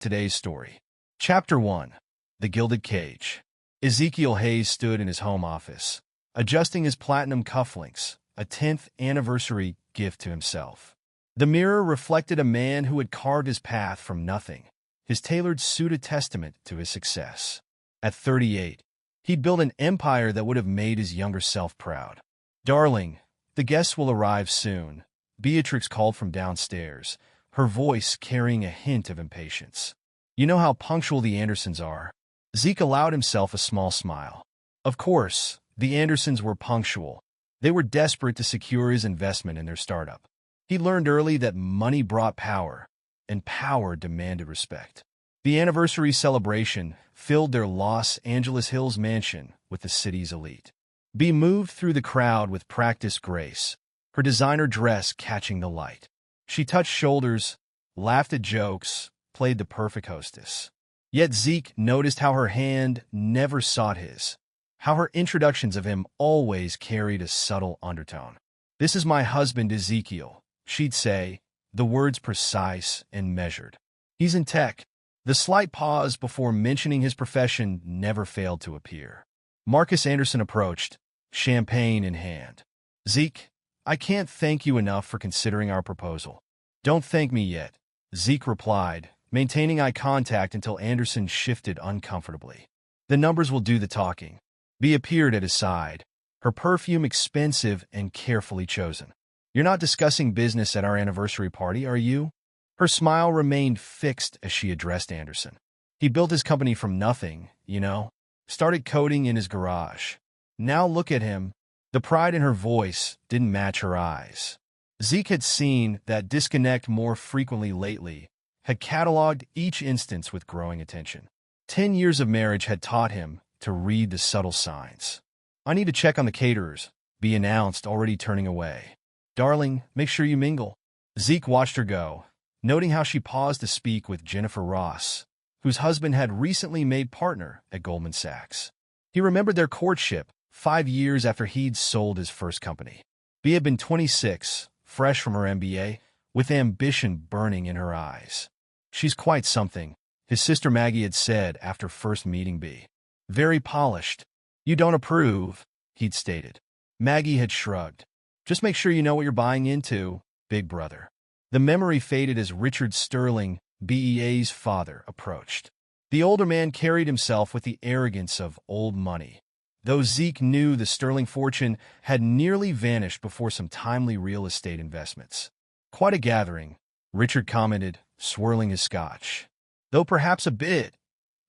Today's story. Chapter 1. The Gilded Cage. Ezekiel Hayes stood in his home office, adjusting his platinum cufflinks, a 10th anniversary gift to himself. The mirror reflected a man who had carved his path from nothing, his tailored suit a testament to his success. At 38, he'd built an empire that would have made his younger self proud. "Darling, the guests will arrive soon," Beatrix called from downstairs, her voice carrying a hint of impatience. "You know how punctual the Andersons are." Zeke allowed himself a small smile. Of course, the Andersons were punctual. They were desperate to secure his investment in their startup. He learned early that money brought power, and power demanded respect. The anniversary celebration filled their Los Angeles Hills mansion with the city's elite. Bea moved through the crowd with practiced grace, her designer dress catching the light. She touched shoulders, laughed at jokes, played the perfect hostess. Yet Zeke noticed how her hand never sought his, how her introductions of him always carried a subtle undertone. "This is my husband, Ezekiel," she'd say, the words precise and measured. "He's in tech." The slight pause before mentioning his profession never failed to appear. Marcus Anderson approached, champagne in hand. "Zeke, I can't thank you enough for considering our proposal." "Don't thank me yet," Zeke replied, maintaining eye contact until Anderson shifted uncomfortably. "The numbers will do the talking." Bea appeared at his side, her perfume expensive and carefully chosen. "You're not discussing business at our anniversary party, are you?" Her smile remained fixed as she addressed Anderson. "He built his company from nothing, you know. Started coding in his garage. Now look at him." The pride in her voice didn't match her eyes. Zeke had seen that disconnect more frequently lately, had cataloged each instance with growing attention. 10 years of marriage had taught him to read the subtle signs. "I need to check on the caterers," Bea announced, already turning away. "Darling, make sure you mingle." Zeke watched her go, noting how she paused to speak with Jennifer Ross, whose husband had recently made partner at Goldman Sachs. He remembered their courtship 5 years after he'd sold his first company. Bea had been 26, fresh from her MBA, with ambition burning in her eyes. "She's quite something," his sister Maggie had said after first meeting Bea. "Very polished." "You don't approve," he'd stated. Maggie had shrugged. "Just make sure you know what you're buying into, big brother." The memory faded as Richard Sterling, Bea's father, approached. The older man carried himself with the arrogance of old money, though Zeke knew the Sterling fortune had nearly vanished before some timely real estate investments. "Quite a gathering," Richard commented, swirling his scotch. "Though perhaps a bit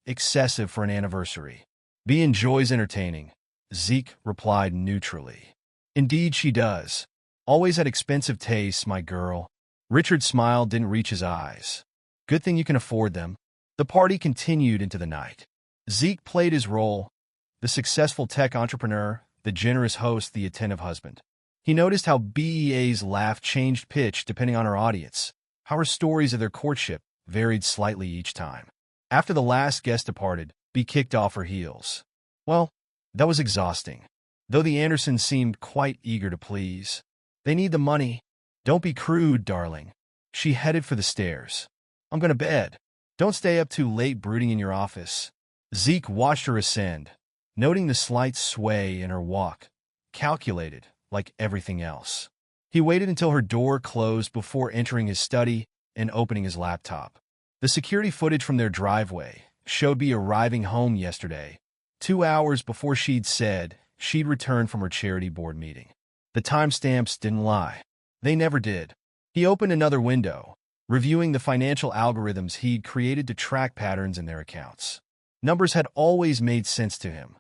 excessive for an anniversary." "Bea enjoys entertaining," Zeke replied neutrally. "Indeed she does. Always had expensive tastes, my girl." Richard's smile didn't reach his eyes. "Good thing you can afford them." The party continued into the night. Zeke played his role, the successful tech entrepreneur, the generous host, the attentive husband. He noticed how Bea's laugh changed pitch depending on her audience, how her stories of their courtship varied slightly each time. After the last guest departed, Bea kicked off her heels. Well, that was exhausting, though the Andersons seemed quite eager to please. "They need the money." "Don't be crude, darling." She headed for the stairs. "I'm going to bed. Don't stay up too late brooding in your office." Zeke watched her ascend, noting the slight sway in her walk, calculated like everything else. He waited until her door closed before entering his study and opening his laptop. The security footage from their driveway showed Bea arriving home yesterday, 2 hours before she'd said she'd returned from her charity board meeting. The timestamps didn't lie. They never did. He opened another window, reviewing the financial algorithms he'd created to track patterns in their accounts. Numbers had always made sense to him.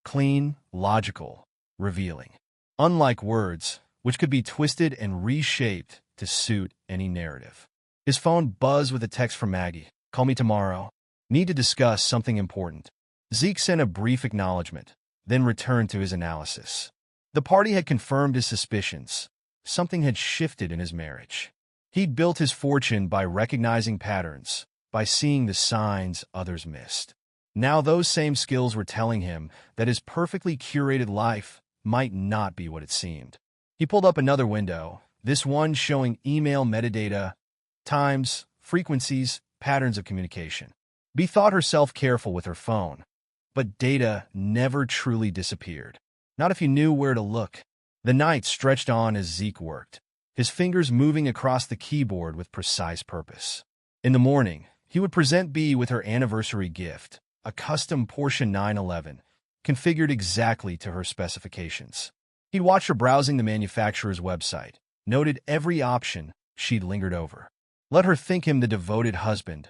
Clean, logical, revealing. Unlike words, which could be twisted and reshaped to suit any narrative. His phone buzzed with a text from Maggie. "Call me tomorrow. Need to discuss something important." Zeke sent a brief acknowledgement, then returned to his analysis. The party had confirmed his suspicions. Something had shifted in his marriage. He'd built his fortune by recognizing patterns, by seeing the signs others missed. Now those same skills were telling him that his perfectly curated life might not be what it seemed. He pulled up another window, this one showing email metadata, times, frequencies, patterns of communication. Bea thought herself careful with her phone, but data never truly disappeared. Not if you knew where to look. The night stretched on as Zeke worked, his fingers moving across the keyboard with precise purpose. In the morning, he would present Bea with her anniversary gift, a custom Porsche 911, configured exactly to her specifications. He'd watched her browsing the manufacturer's website, noted every option she'd lingered over. Let her think him the devoted husband,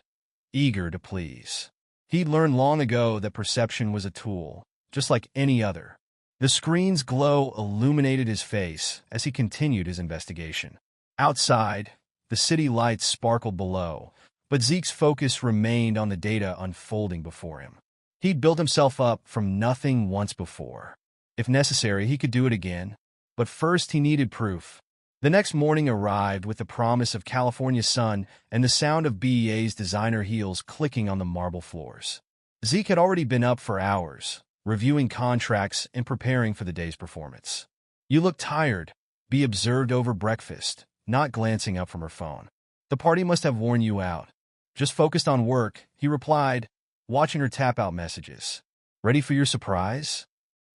eager to please. He'd learned long ago that perception was a tool, just like any other. The screen's glow illuminated his face as he continued his investigation. Outside, the city lights sparkled below, but Zeke's focus remained on the data unfolding before him. He'd built himself up from nothing once before. If necessary, he could do it again, but first he needed proof. The next morning arrived with the promise of California sun and the sound of BEA's designer heels clicking on the marble floors. Zeke had already been up for hours, reviewing contracts and preparing for the day's performance. "You look tired," Bea observed over breakfast, not glancing up from her phone. "The party must have worn you out." "Just focused on work," he replied, watching her tap out messages. "Ready for your surprise?"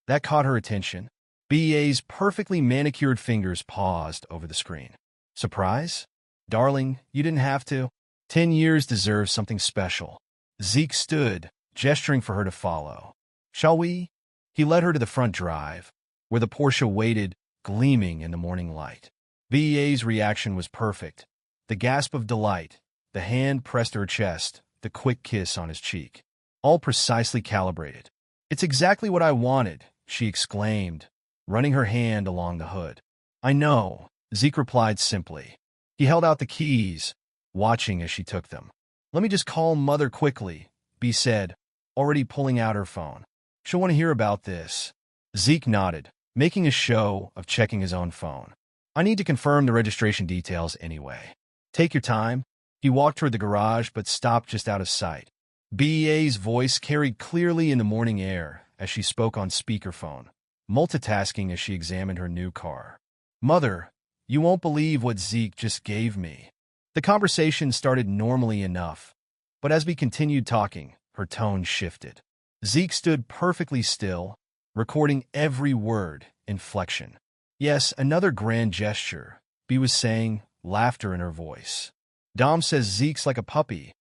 That caught her attention. BEA's perfectly manicured fingers paused over the screen. "Surprise? Darling, you didn't have to. 10 years deserves something special." Zeke stood, gesturing for her to follow. "Shall we?" He led her to the front drive, where the Porsche waited, gleaming in the morning light. BEA's reaction was perfect. The gasp of delight, the hand pressed to her chest, the quick kiss on his cheek. All precisely calibrated. "It's exactly what I wanted," she exclaimed, running her hand along the hood. "I know," Zeke replied simply. He held out the keys, watching as she took them. "Let me just call Mother quickly," Bea said, already pulling out her phone. "She'll want to hear about this." Zeke nodded, making a show of checking his own phone. "I need to confirm the registration details anyway." "Take your time." He walked toward the garage but stopped just out of sight. BEA's voice carried clearly in the morning air as she spoke on speakerphone, multitasking as she examined her new car. "Mother, you won't believe what Zeke just gave me." The conversation started normally enough, but as we continued talking, her tone shifted. Zeke stood perfectly still, recording every word, inflection. "Yes, another grand gesture," Bea was saying, laughter in her voice. "Dom says Zeke's like a puppy,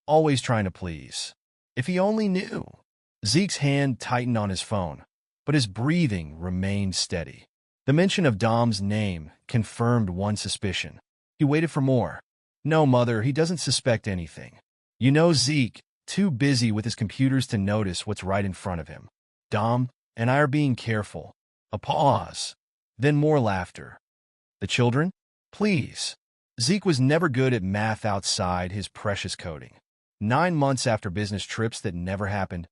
always trying to please. If he only knew." Zeke's hand tightened on his phone, but his breathing remained steady. The mention of Dom's name confirmed one suspicion. He waited for more. "No, Mother, he doesn't suspect anything. You know Zeke, too busy with his computers to notice what's right in front of him. Dom and I are being careful." A pause, then more laughter. "The children? Please." Zeke was never good at math outside his precious coding. 9 months after business trips that never happened,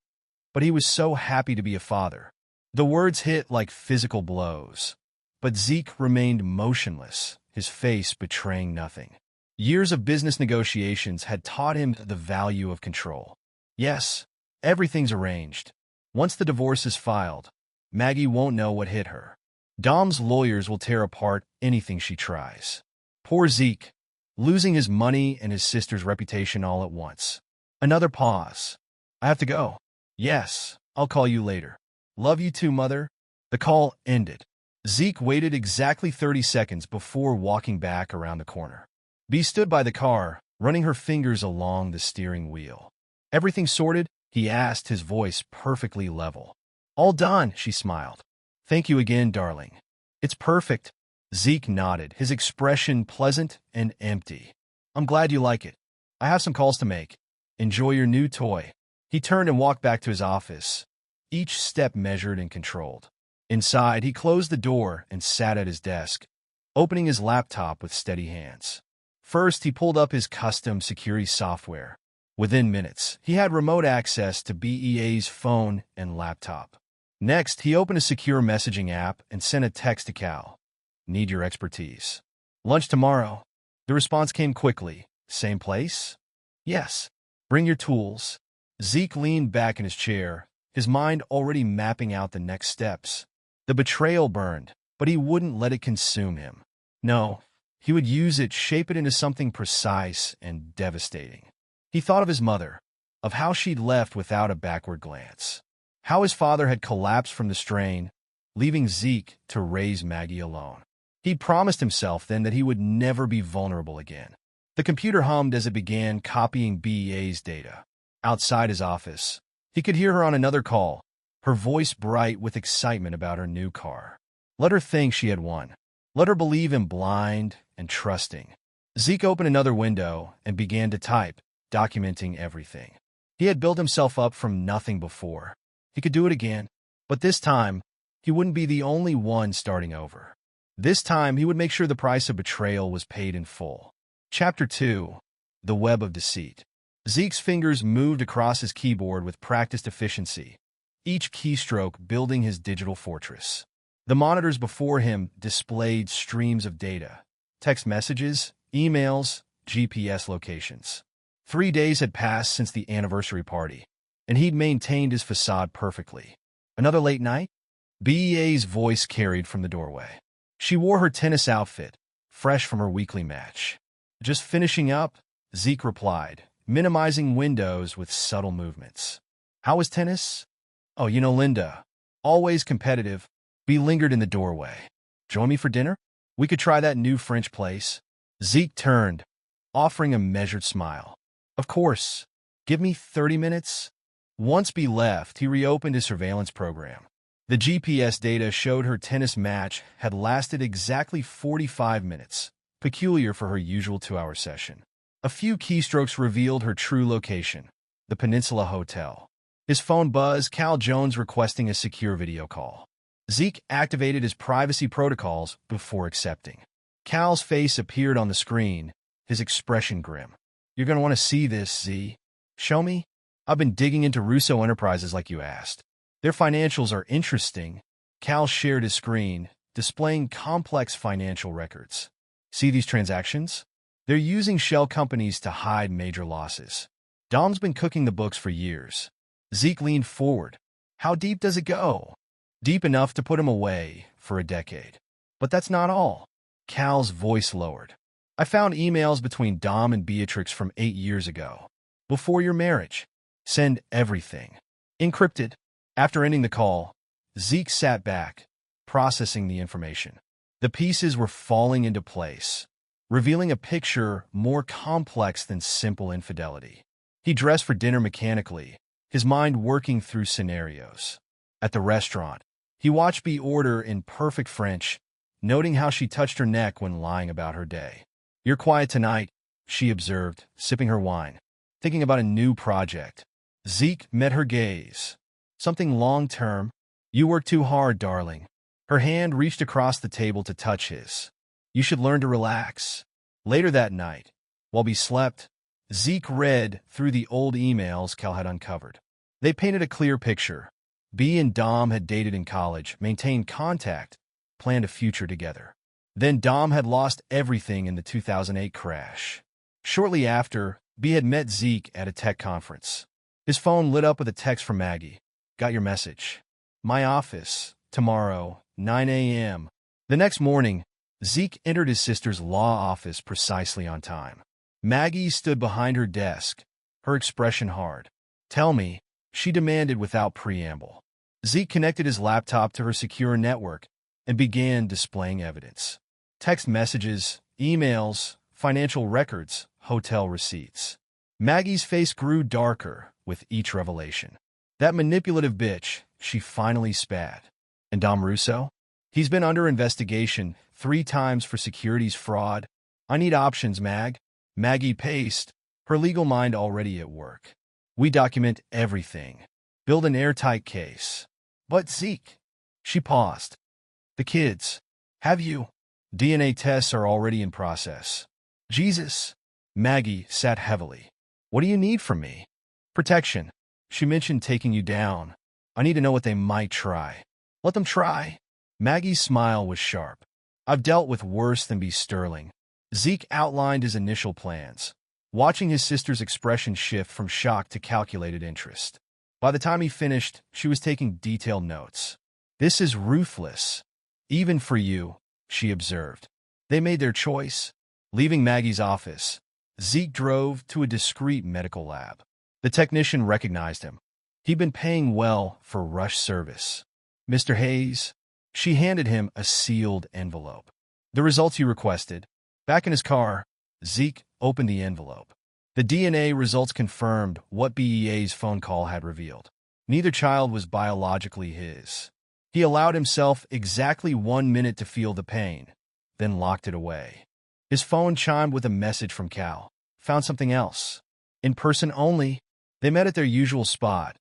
but he was so happy to be a father. The words hit like physical blows, but Zeke remained motionless, his face betraying nothing. Years of business negotiations had taught him the value of control. "Yes, everything's arranged. Once the divorce is filed, Maggie won't know what hit her. Dom's lawyers will tear apart anything she tries." Poor Zeke, losing his money and his sister's reputation all at once. Another pause. "I have to go." "Yes, I'll call you later." "Love you too, Mother." The call ended. Zeke waited exactly 30 seconds before walking back around the corner. Bea stood by the car, running her fingers along the steering wheel. "Everything sorted?" he asked, his voice perfectly level. "All done," she smiled. "Thank you again, darling." "It's perfect." Zeke nodded, his expression pleasant and empty. "I'm glad you like it. I have some calls to make. Enjoy your new toy." He turned and walked back to his office, each step measured and controlled. Inside, he closed the door and sat at his desk, opening his laptop with steady hands. First, he pulled up his custom security software. Within minutes, he had remote access to BEA's phone and laptop. Next, he opened a secure messaging app and sent a text to Cal. "Need your expertise." "Lunch tomorrow." The response came quickly. "Same place?" "Yes." "Bring your tools." Zeke leaned back in his chair, his mind already mapping out the next steps. The betrayal burned, but he wouldn't let it consume him. No, he would use it, shape it into something precise and devastating. He thought of his mother, of how she'd left without a backward glance, how his father had collapsed from the strain, leaving Zeke to raise Maggie alone. He'd promised himself then that he would never be vulnerable again. The computer hummed as it began copying BEA's data. Outside his office, he could hear her on another call, her voice bright with excitement about her new car. Let her think she had won. Let her believe him blind and trusting. Zeke opened another window and began to type, documenting everything. He had built himself up from nothing before. He could do it again, but this time, he wouldn't be the only one starting over. This time, he would make sure the price of betrayal was paid in full. Chapter 2. The Web of Deceit. Zeke's fingers moved across his keyboard with practiced efficiency, each keystroke building his digital fortress. The monitors before him displayed streams of data, text messages, emails, GPS locations. 3 days had passed since the anniversary party, and he'd maintained his facade perfectly. Another late night? BEA's voice carried from the doorway. She wore her tennis outfit, fresh from her weekly match. Just finishing up, Zeke replied, minimizing windows with subtle movements. How was tennis? Oh, Linda. Always competitive. Bea lingered in the doorway. Join me for dinner? We could try that new French place. Zeke turned, offering a measured smile. Of course. Give me 30 minutes. Once Bea left, he reopened his surveillance program. The GPS data showed her tennis match had lasted exactly 45 minutes, peculiar for her usual 2-hour session. A few keystrokes revealed her true location, the Peninsula Hotel. His phone buzzed, Cal Jones requesting a secure video call. Zeke activated his privacy protocols before accepting. Cal's face appeared on the screen, his expression grim. You're going to want to see this, Z. Show me? I've been digging into Russo Enterprises like you asked. Their financials are interesting. Cal shared his screen, displaying complex financial records. See these transactions? They're using shell companies to hide major losses. Dom's been cooking the books for years. Zeke leaned forward. How deep does it go? Deep enough to put him away for a decade. But that's not all. Cal's voice lowered. I found emails between Dom and Beatrix from 8 years ago. Before your marriage. Send everything. Encrypted. After ending the call, Zeke sat back, processing the information. The pieces were falling into place, revealing a picture more complex than simple infidelity. He dressed for dinner mechanically, his mind working through scenarios. At the restaurant, he watched Bea order in perfect French, noting how she touched her neck when lying about her day. You're quiet tonight, she observed, sipping her wine, thinking about a new project. Zeke met her gaze. Something long-term. You work too hard, darling. Her hand reached across the table to touch his. You should learn to relax. Later that night, while Bea slept, Zeke read through the old emails Cal had uncovered. They painted a clear picture. Bea and Dom had dated in college, maintained contact, planned a future together. Then Dom had lost everything in the 2008 crash. Shortly after, Bea had met Zeke at a tech conference. His phone lit up with a text from Maggie. Got your message. My office, tomorrow, 9 a.m. The next morning, Zeke entered his sister's law office precisely on time. Maggie stood behind her desk, her expression hard. Tell me, she demanded without preamble. Zeke connected his laptop to her secure network and began displaying evidence. Text messages, emails, financial records, hotel receipts. Maggie's face grew darker with each revelation. That manipulative bitch, she finally spat. And Dom Russo? He's been under investigation 3 times for securities fraud. I need options, Mag. Maggie paced, her legal mind already at work. We document everything. Build an airtight case. But Zeke. She paused. The kids. Have you? DNA tests are already in process. Jesus. Maggie sat heavily. What do you need from me? Protection. She mentioned taking you down. I need to know what they might try. Let them try. Maggie's smile was sharp. I've dealt with worse than Bea Sterling. Zeke outlined his initial plans, watching his sister's expression shift from shock to calculated interest. By the time he finished, she was taking detailed notes. This is ruthless. Even for you, she observed. They made their choice. Leaving Maggie's office, Zeke drove to a discreet medical lab. The technician recognized him. He'd been paying well for rush service. "Mr. Hayes," she handed him a sealed envelope. "The results you requested." Back in his car, Zeke opened the envelope. The DNA results confirmed what BEA's phone call had revealed. Neither child was biologically his. He allowed himself exactly 1 minute to feel the pain, then locked it away. His phone chimed with a message from Cal. Found something else. In person only. They met at their usual spot,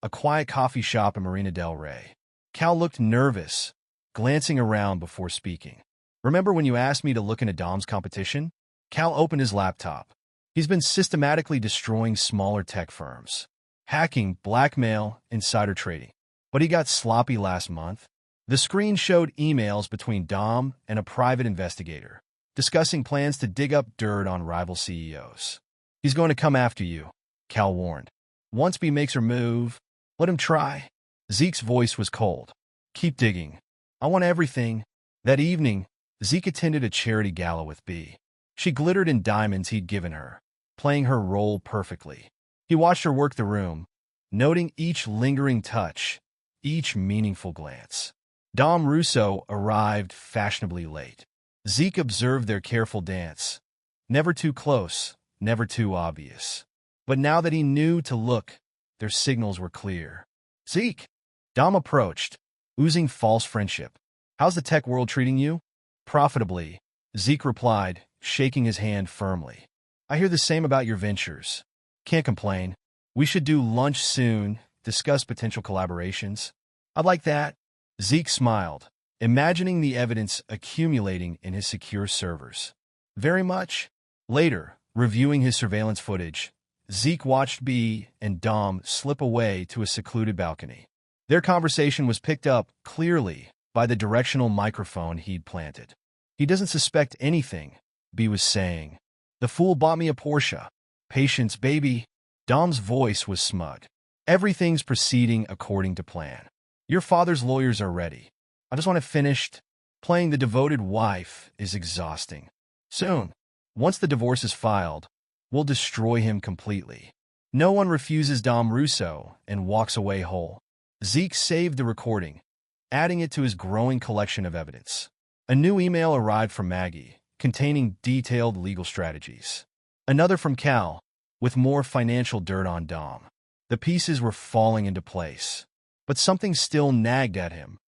a quiet coffee shop in Marina del Rey. Cal looked nervous, glancing around before speaking. "Remember when you asked me to look into Dom's competition?" Cal opened his laptop. He's been systematically destroying smaller tech firms. Hacking, blackmail, insider trading. But he got sloppy last month. The screen showed emails between Dom and a private investigator, discussing plans to dig up dirt on rival CEOs. "He's going to come after you," Cal warned. "Once B makes her move, let him try." Zeke's voice was cold. "Keep digging. I want everything." That evening, Zeke attended a charity gala with B. She glittered in diamonds he'd given her, playing her role perfectly. He watched her work the room, noting each lingering touch, each meaningful glance. Dom Russo arrived fashionably late. Zeke observed their careful dance. Never too close, never too obvious. But now that he knew to look, their signals were clear. "Zeke!" Dom approached, oozing false friendship. "How's the tech world treating you?" "Profitably," Zeke replied, shaking his hand firmly. "I hear the same about your ventures. Can't complain. We should do lunch soon, discuss potential collaborations." "I'd like that." Zeke smiled, imagining the evidence accumulating in his secure servers. "Very much." Later, reviewing his surveillance footage, Zeke watched B and Dom slip away to a secluded balcony. Their conversation was picked up clearly by the directional microphone he'd planted. "He doesn't suspect anything," B was saying. "The fool bought me a Porsche. Patience, baby." Dom's voice was smug. "Everything's proceeding according to plan. Your father's lawyers are ready. I just want it finished. Playing the devoted wife is exhausting. Soon, once the divorce is filed, we'll destroy him completely." No one refuses Dom Russo and walks away whole. Zeke saved the recording, adding it to his growing collection of evidence. A new email arrived from Maggie, containing detailed legal strategies. Another from Cal, with more financial dirt on Dom. The pieces were falling into place. But something still nagged at him,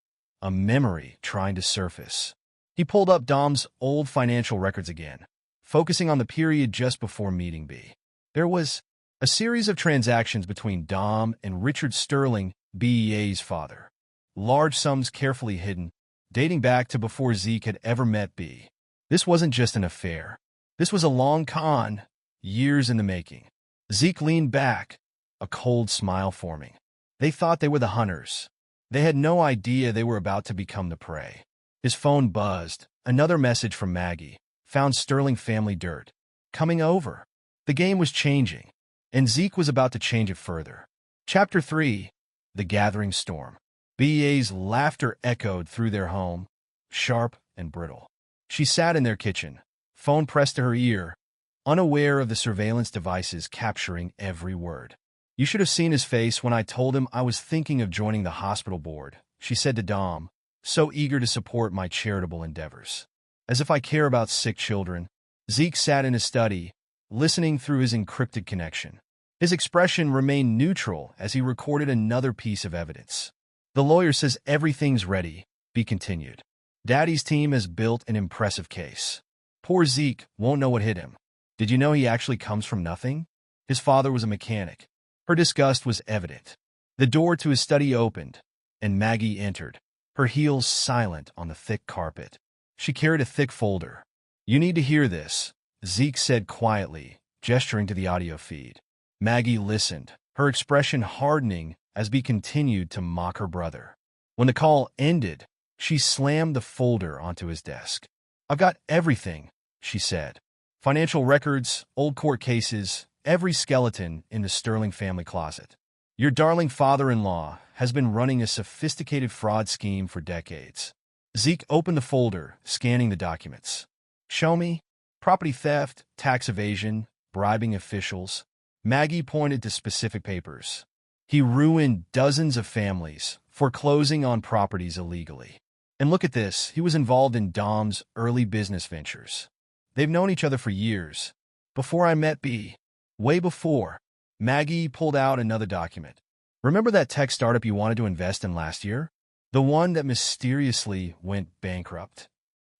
a memory trying to surface. He pulled up Dom's old financial records again, focusing on the period just before meeting B. There was a series of transactions between Dom and Richard Sterling, BEA's father. Large sums carefully hidden, dating back to before Zeke had ever met B. This wasn't just an affair. This was a long con, years in the making. Zeke leaned back, a cold smile forming. They thought they were the hunters. They had no idea they were about to become the prey. His phone buzzed. Another message from Maggie. Found Sterling family dirt. Coming over. The game was changing, and Zeke was about to change it further. Chapter 3. The Gathering Storm. BEA's laughter echoed through their home, sharp and brittle. She sat in their kitchen, phone pressed to her ear, unaware of the surveillance devices capturing every word. "You should have seen his face when I told him I was thinking of joining the hospital board," she said to Dom, "so eager to support my charitable endeavors. As if I care about sick children." Zeke sat in his study, listening through his encrypted connection. His expression remained neutral as he recorded another piece of evidence. "The lawyer says everything's ready," B continued. "Daddy's team has built an impressive case. Poor Zeke won't know what hit him. Did you know he actually comes from nothing? His father was a mechanic." Her disgust was evident. The door to his study opened, and Maggie entered, her heels silent on the thick carpet. She carried a thick folder. "You need to hear this," Zeke said quietly, gesturing to the audio feed. Maggie listened, her expression hardening as B continued to mock her brother. When the call ended, she slammed the folder onto his desk. "I've got everything," she said. "Financial records, old court cases, every skeleton in the Sterling family closet. Your darling father-in-law has been running a sophisticated fraud scheme for decades." Zeke opened the folder, scanning the documents. "Show me. Property theft, tax evasion, bribing officials. Maggie pointed to specific papers. He ruined dozens of families, foreclosing on properties illegally. And look at this, he was involved in Dom's early business ventures. They've known each other for years. Before I met B. Way before. Maggie pulled out another document. Remember that tech startup you wanted to invest in last year? The one that mysteriously went bankrupt?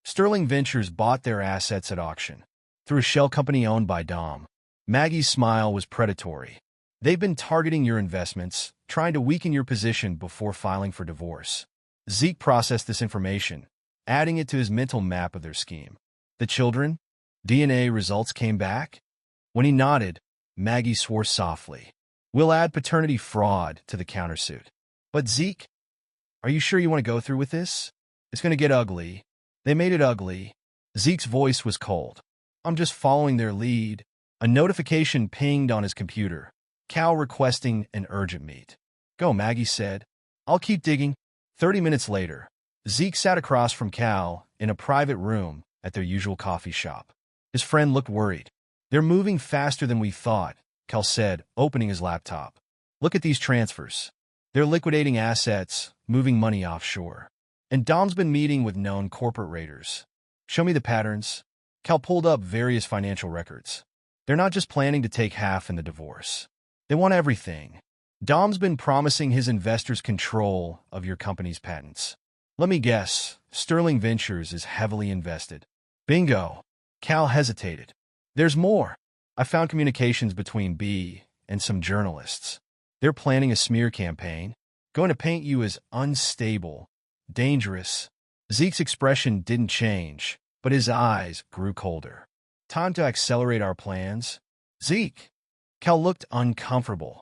Sterling Ventures bought their assets at auction, through a shell company owned by Dom. Maggie's smile was predatory. They've been targeting your investments, trying to weaken your position before filing for divorce. Zeke processed this information, adding it to his mental map of their scheme. The children? DNA results came back? When he nodded, Maggie swore softly. We'll add paternity fraud to the countersuit. But Zeke, are you sure you want to go through with this? It's going to get ugly. They made it ugly. Zeke's voice was cold. I'm just following their lead. A notification pinged on his computer. Cal requesting an urgent meet. Go, Maggie said. I'll keep digging. 30 minutes later, Zeke sat across from Cal in a private room at their usual coffee shop. His friend looked worried. They're moving faster than we thought, Cal said, opening his laptop. Look at these transfers. They're liquidating assets, moving money offshore. And Dom's been meeting with known corporate raiders. Show me the patterns. Cal pulled up various financial records. They're not just planning to take half in the divorce. They want everything. Dom's been promising his investors control of your company's patents. Let me guess, Sterling Ventures is heavily invested. Bingo. Cal hesitated. There's more. I found communications between B and some journalists. They're planning a smear campaign, going to paint you as unstable, dangerous. Zeke's expression didn't change, but his eyes grew colder. Time to accelerate our plans. Zeke. Cal looked uncomfortable.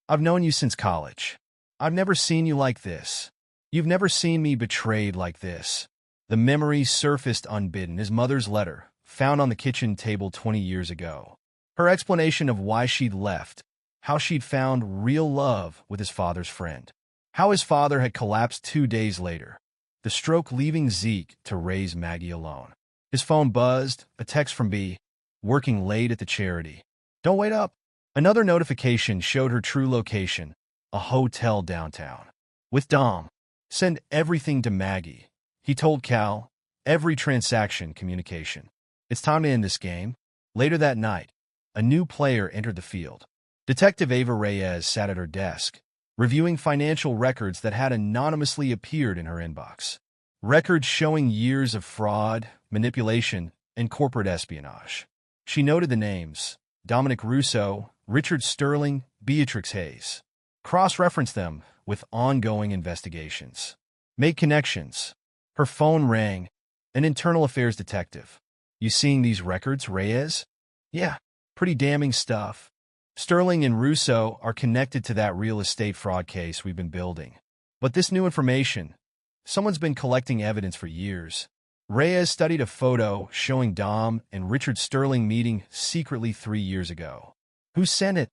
I've known you since college. I've never seen you like this. You've never seen me betrayed like this. The memory surfaced unbidden, his mother's letter, found on the kitchen table 20 years ago. Her explanation of why she'd left, how she'd found real love with his father's friend, how his father had collapsed 2 days later, the stroke leaving Zeke to raise Maggie alone. His phone buzzed, a text from B, working late at the charity. Don't wait up. Another notification showed her true location, a hotel downtown. With Dom. Send everything to Maggie. He told Cal, every transaction communication. It's time to end this game. Later that night, a new player entered the field. Detective Ava Reyes sat at her desk, reviewing financial records that had anonymously appeared in her inbox. Records showing years of fraud, manipulation, and corporate espionage. She noted the names, Dominic Russo, Richard Sterling, Beatrix Hayes. Cross-referenced them with ongoing investigations. Made connections. Her phone rang. An internal affairs detective. You seeing these records, Reyes? Yeah, pretty damning stuff. Sterling and Russo are connected to that real estate fraud case we've been building. But this new information, someone's been collecting evidence for years. Reyes studied a photo showing Dom and Richard Sterling meeting secretly 3 years ago. Who sent it?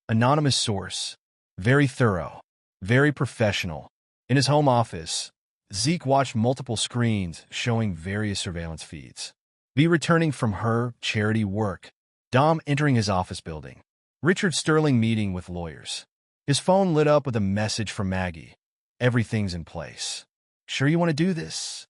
Anonymous source. Very thorough. Very professional. In his home office, Zeke watched multiple screens showing various surveillance feeds. B returning from her charity work. Dom entering his office building. Richard Sterling meeting with lawyers. His phone lit up with a message from Maggie. Everything's in place. Sure you want to do this?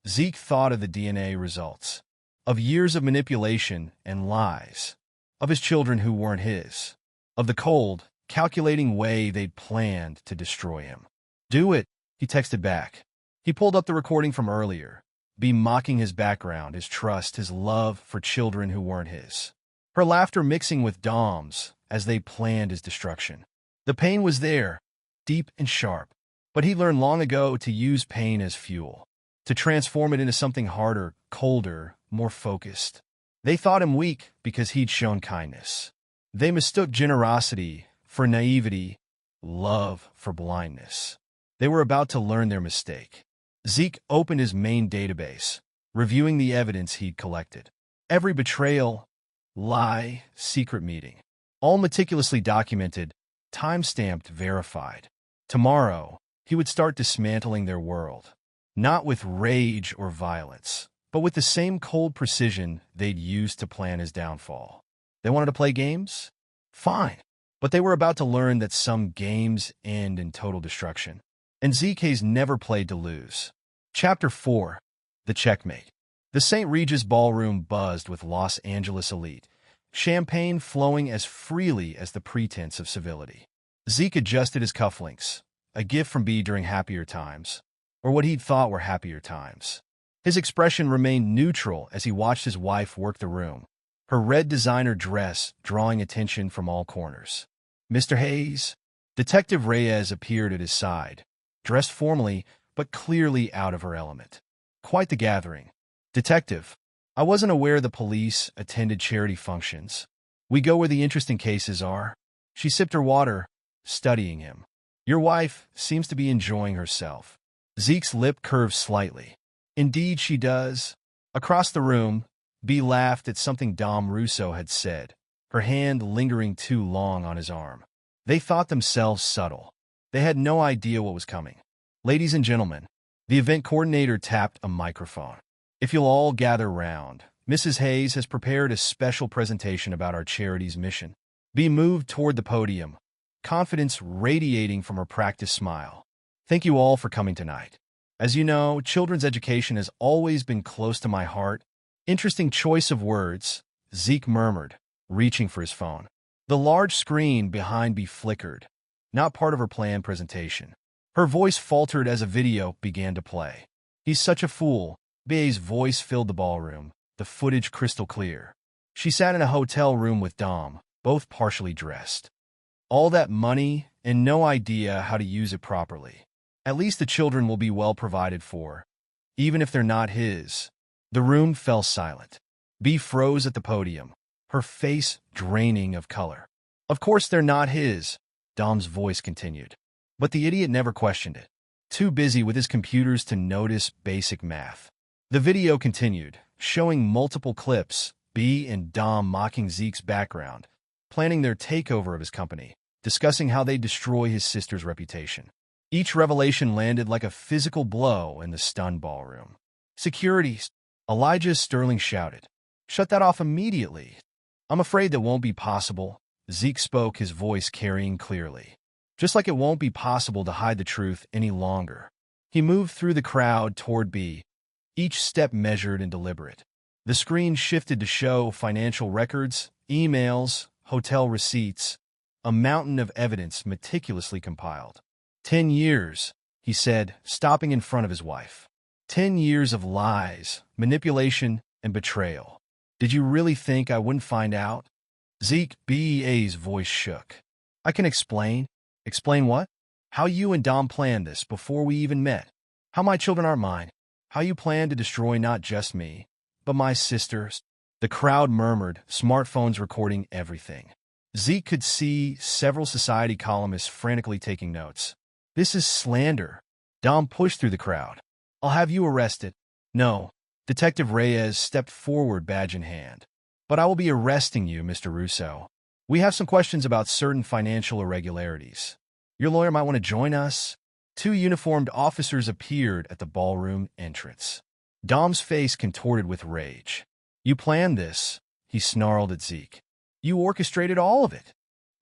Zeke thought of the DNA results, of years of manipulation and lies, of his children who weren't his, of the cold, calculating way they'd planned to destroy him. Do it, he texted back. He pulled up the recording from earlier, B mocking his background, his trust, his love for children who weren't his. Her laughter mixing with Dom's as they planned his destruction. The pain was there, deep and sharp, but he learned long ago to use pain as fuel, to transform it into something harder, colder, more focused. They thought him weak because he'd shown kindness. They mistook generosity for naivety, love for blindness. They were about to learn their mistake. Zeke opened his main database, reviewing the evidence he'd collected. Every betrayal, lie, secret meeting. All meticulously documented, time-stamped, verified. Tomorrow, he would start dismantling their world. Not with rage or violence, but with the same cold precision they'd used to plan his downfall. They wanted to play games? Fine. But they were about to learn that some games end in total destruction. And Zeke Hayes never played to lose. Chapter 4. The Checkmate. The St. Regis Ballroom buzzed with Los Angeles elite, champagne flowing as freely as the pretense of civility. Zeke adjusted his cufflinks, a gift from B during happier times, or what he'd thought were happier times. His expression remained neutral as he watched his wife work the room, her red designer dress drawing attention from all corners. Mr. Hayes? Detective Reyes appeared at his side, dressed formally but clearly out of her element. Quite the gathering. Detective, I wasn't aware the police attended charity functions. We go where the interesting cases are. She sipped her water, studying him. Your wife seems to be enjoying herself. Zeke's lip curved slightly. Indeed she does. Across the room, B laughed at something Dom Russo had said, her hand lingering too long on his arm. They thought themselves subtle. They had no idea what was coming. Ladies and gentlemen, the event coordinator tapped a microphone. If you'll all gather round, Mrs. Hayes has prepared a special presentation about our charity's mission. B moved toward the podium, confidence radiating from her practiced smile. Thank you all for coming tonight. As you know, children's education has always been close to my heart. Interesting choice of words, Zeke murmured, reaching for his phone. The large screen behind B flickered, not part of her planned presentation. Her voice faltered as a video began to play. He's such a fool. B's voice filled the ballroom, the footage crystal clear. She sat in a hotel room with Dom, both partially dressed. All that money and no idea how to use it properly. At least the children will be well provided for, even if they're not his. The room fell silent. B froze at the podium, her face draining of color. Of course they're not his, Dom's voice continued. But the idiot never questioned it, too busy with his computers to notice basic math. The video continued, showing multiple clips, B and Dom mocking Zeke's background, planning their takeover of his company, discussing how they'd destroy his sister's reputation. Each revelation landed like a physical blow in the stunned ballroom. Security, Elijah Sterling shouted. Shut that off immediately. I'm afraid that won't be possible, Zeke spoke, his voice carrying clearly. Just like it won't be possible to hide the truth any longer. He moved through the crowd toward B, each step measured and deliberate. The screen shifted to show financial records, emails, hotel receipts, a mountain of evidence meticulously compiled. 10 years, he said, stopping in front of his wife. 10 years of lies, manipulation, and betrayal. Did you really think I wouldn't find out? Zeke B's voice shook. I can explain. Explain what? How you and Dom planned this before we even met. How my children aren't mine. How you plan to destroy not just me, but my sisters. The crowd murmured, smartphones recording everything. Zeke could see several society columnists frantically taking notes. This is slander. Dom pushed through the crowd. I'll have you arrested. No. Detective Reyes stepped forward, badge in hand. But I will be arresting you, Mr. Russo. We have some questions about certain financial irregularities. Your lawyer might want to join us. 2 uniformed officers appeared at the ballroom entrance. Dom's face contorted with rage. You planned this, he snarled at Zeke. You orchestrated all of it.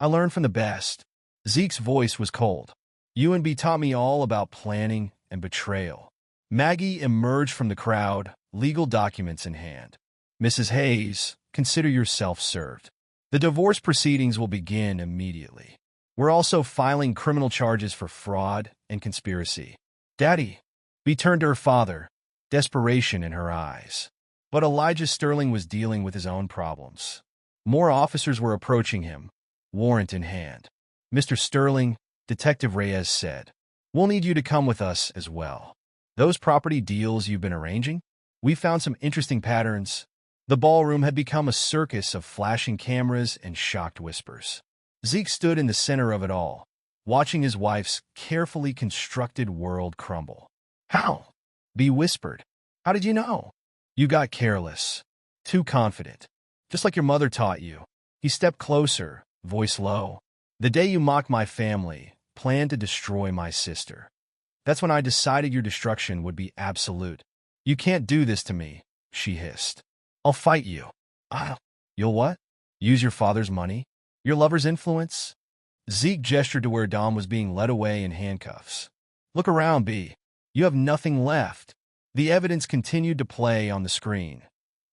I learned from the best. Zeke's voice was cold. You and B taught me all about planning and betrayal. Maggie emerged from the crowd, legal documents in hand. Mrs. Hayes, consider yourself served. The divorce proceedings will begin immediately. We're also filing criminal charges for fraud and conspiracy. Daddy, B turned to her father, desperation in her eyes. But Elijah Sterling was dealing with his own problems. More officers were approaching him, warrant in hand. Mr. Sterling, Detective Reyes said, we'll need you to come with us as well. Those property deals you've been arranging? We found some interesting patterns. The ballroom had become a circus of flashing cameras and shocked whispers. Zeke stood in the center of it all, watching his wife's carefully constructed world crumble. How? B whispered. How did you know? You got careless. Too confident. Just like your mother taught you. He stepped closer, voice low. The day you mocked my family, planned to destroy my sister. That's when I decided your destruction would be absolute. You can't do this to me, she hissed. I'll fight you. You'll what? Use your father's money? Your lover's influence? Zeke gestured to where Dom was being led away in handcuffs. Look around, B. You have nothing left. The evidence continued to play on the screen.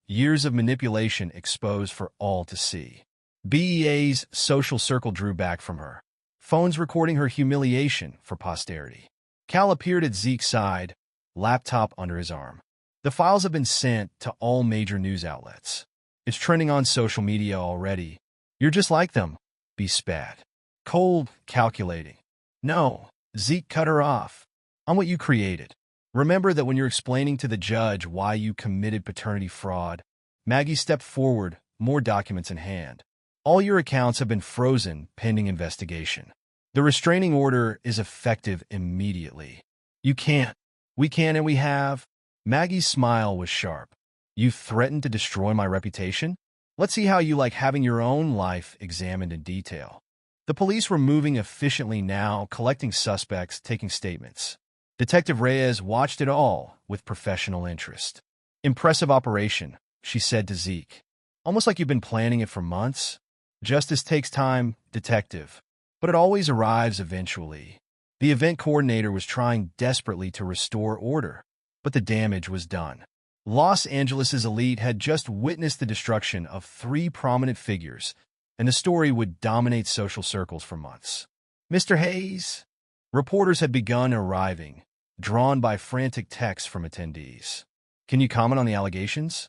Years of manipulation exposed for all to see. BEA's social circle drew back from her. Phones recording her humiliation for posterity. Cal appeared at Zeke's side, laptop under his arm. The files have been sent to all major news outlets. It's trending on social media already. You're just like them, B spat. Cold, calculating. No, Zeke cut her off. I'm what you created. Remember that when you're explaining to the judge why you committed paternity fraud. Maggie stepped forward, more documents in hand. All your accounts have been frozen pending investigation. The restraining order is effective immediately. You can't. We can and we have. Maggie's smile was sharp. You threatened to destroy my reputation? Let's see how you like having your own life examined in detail. The police were moving efficiently now, collecting suspects, taking statements. Detective Reyes watched it all with professional interest. Impressive operation, she said to Zeke. Almost like you've been planning it for months. Justice takes time, detective. But it always arrives eventually. The event coordinator was trying desperately to restore order, but the damage was done. Los Angeles' elite had just witnessed the destruction of 3 prominent figures, and the story would dominate social circles for months. Mr. Hayes? Reporters had begun arriving, drawn by frantic texts from attendees. Can you comment on the allegations?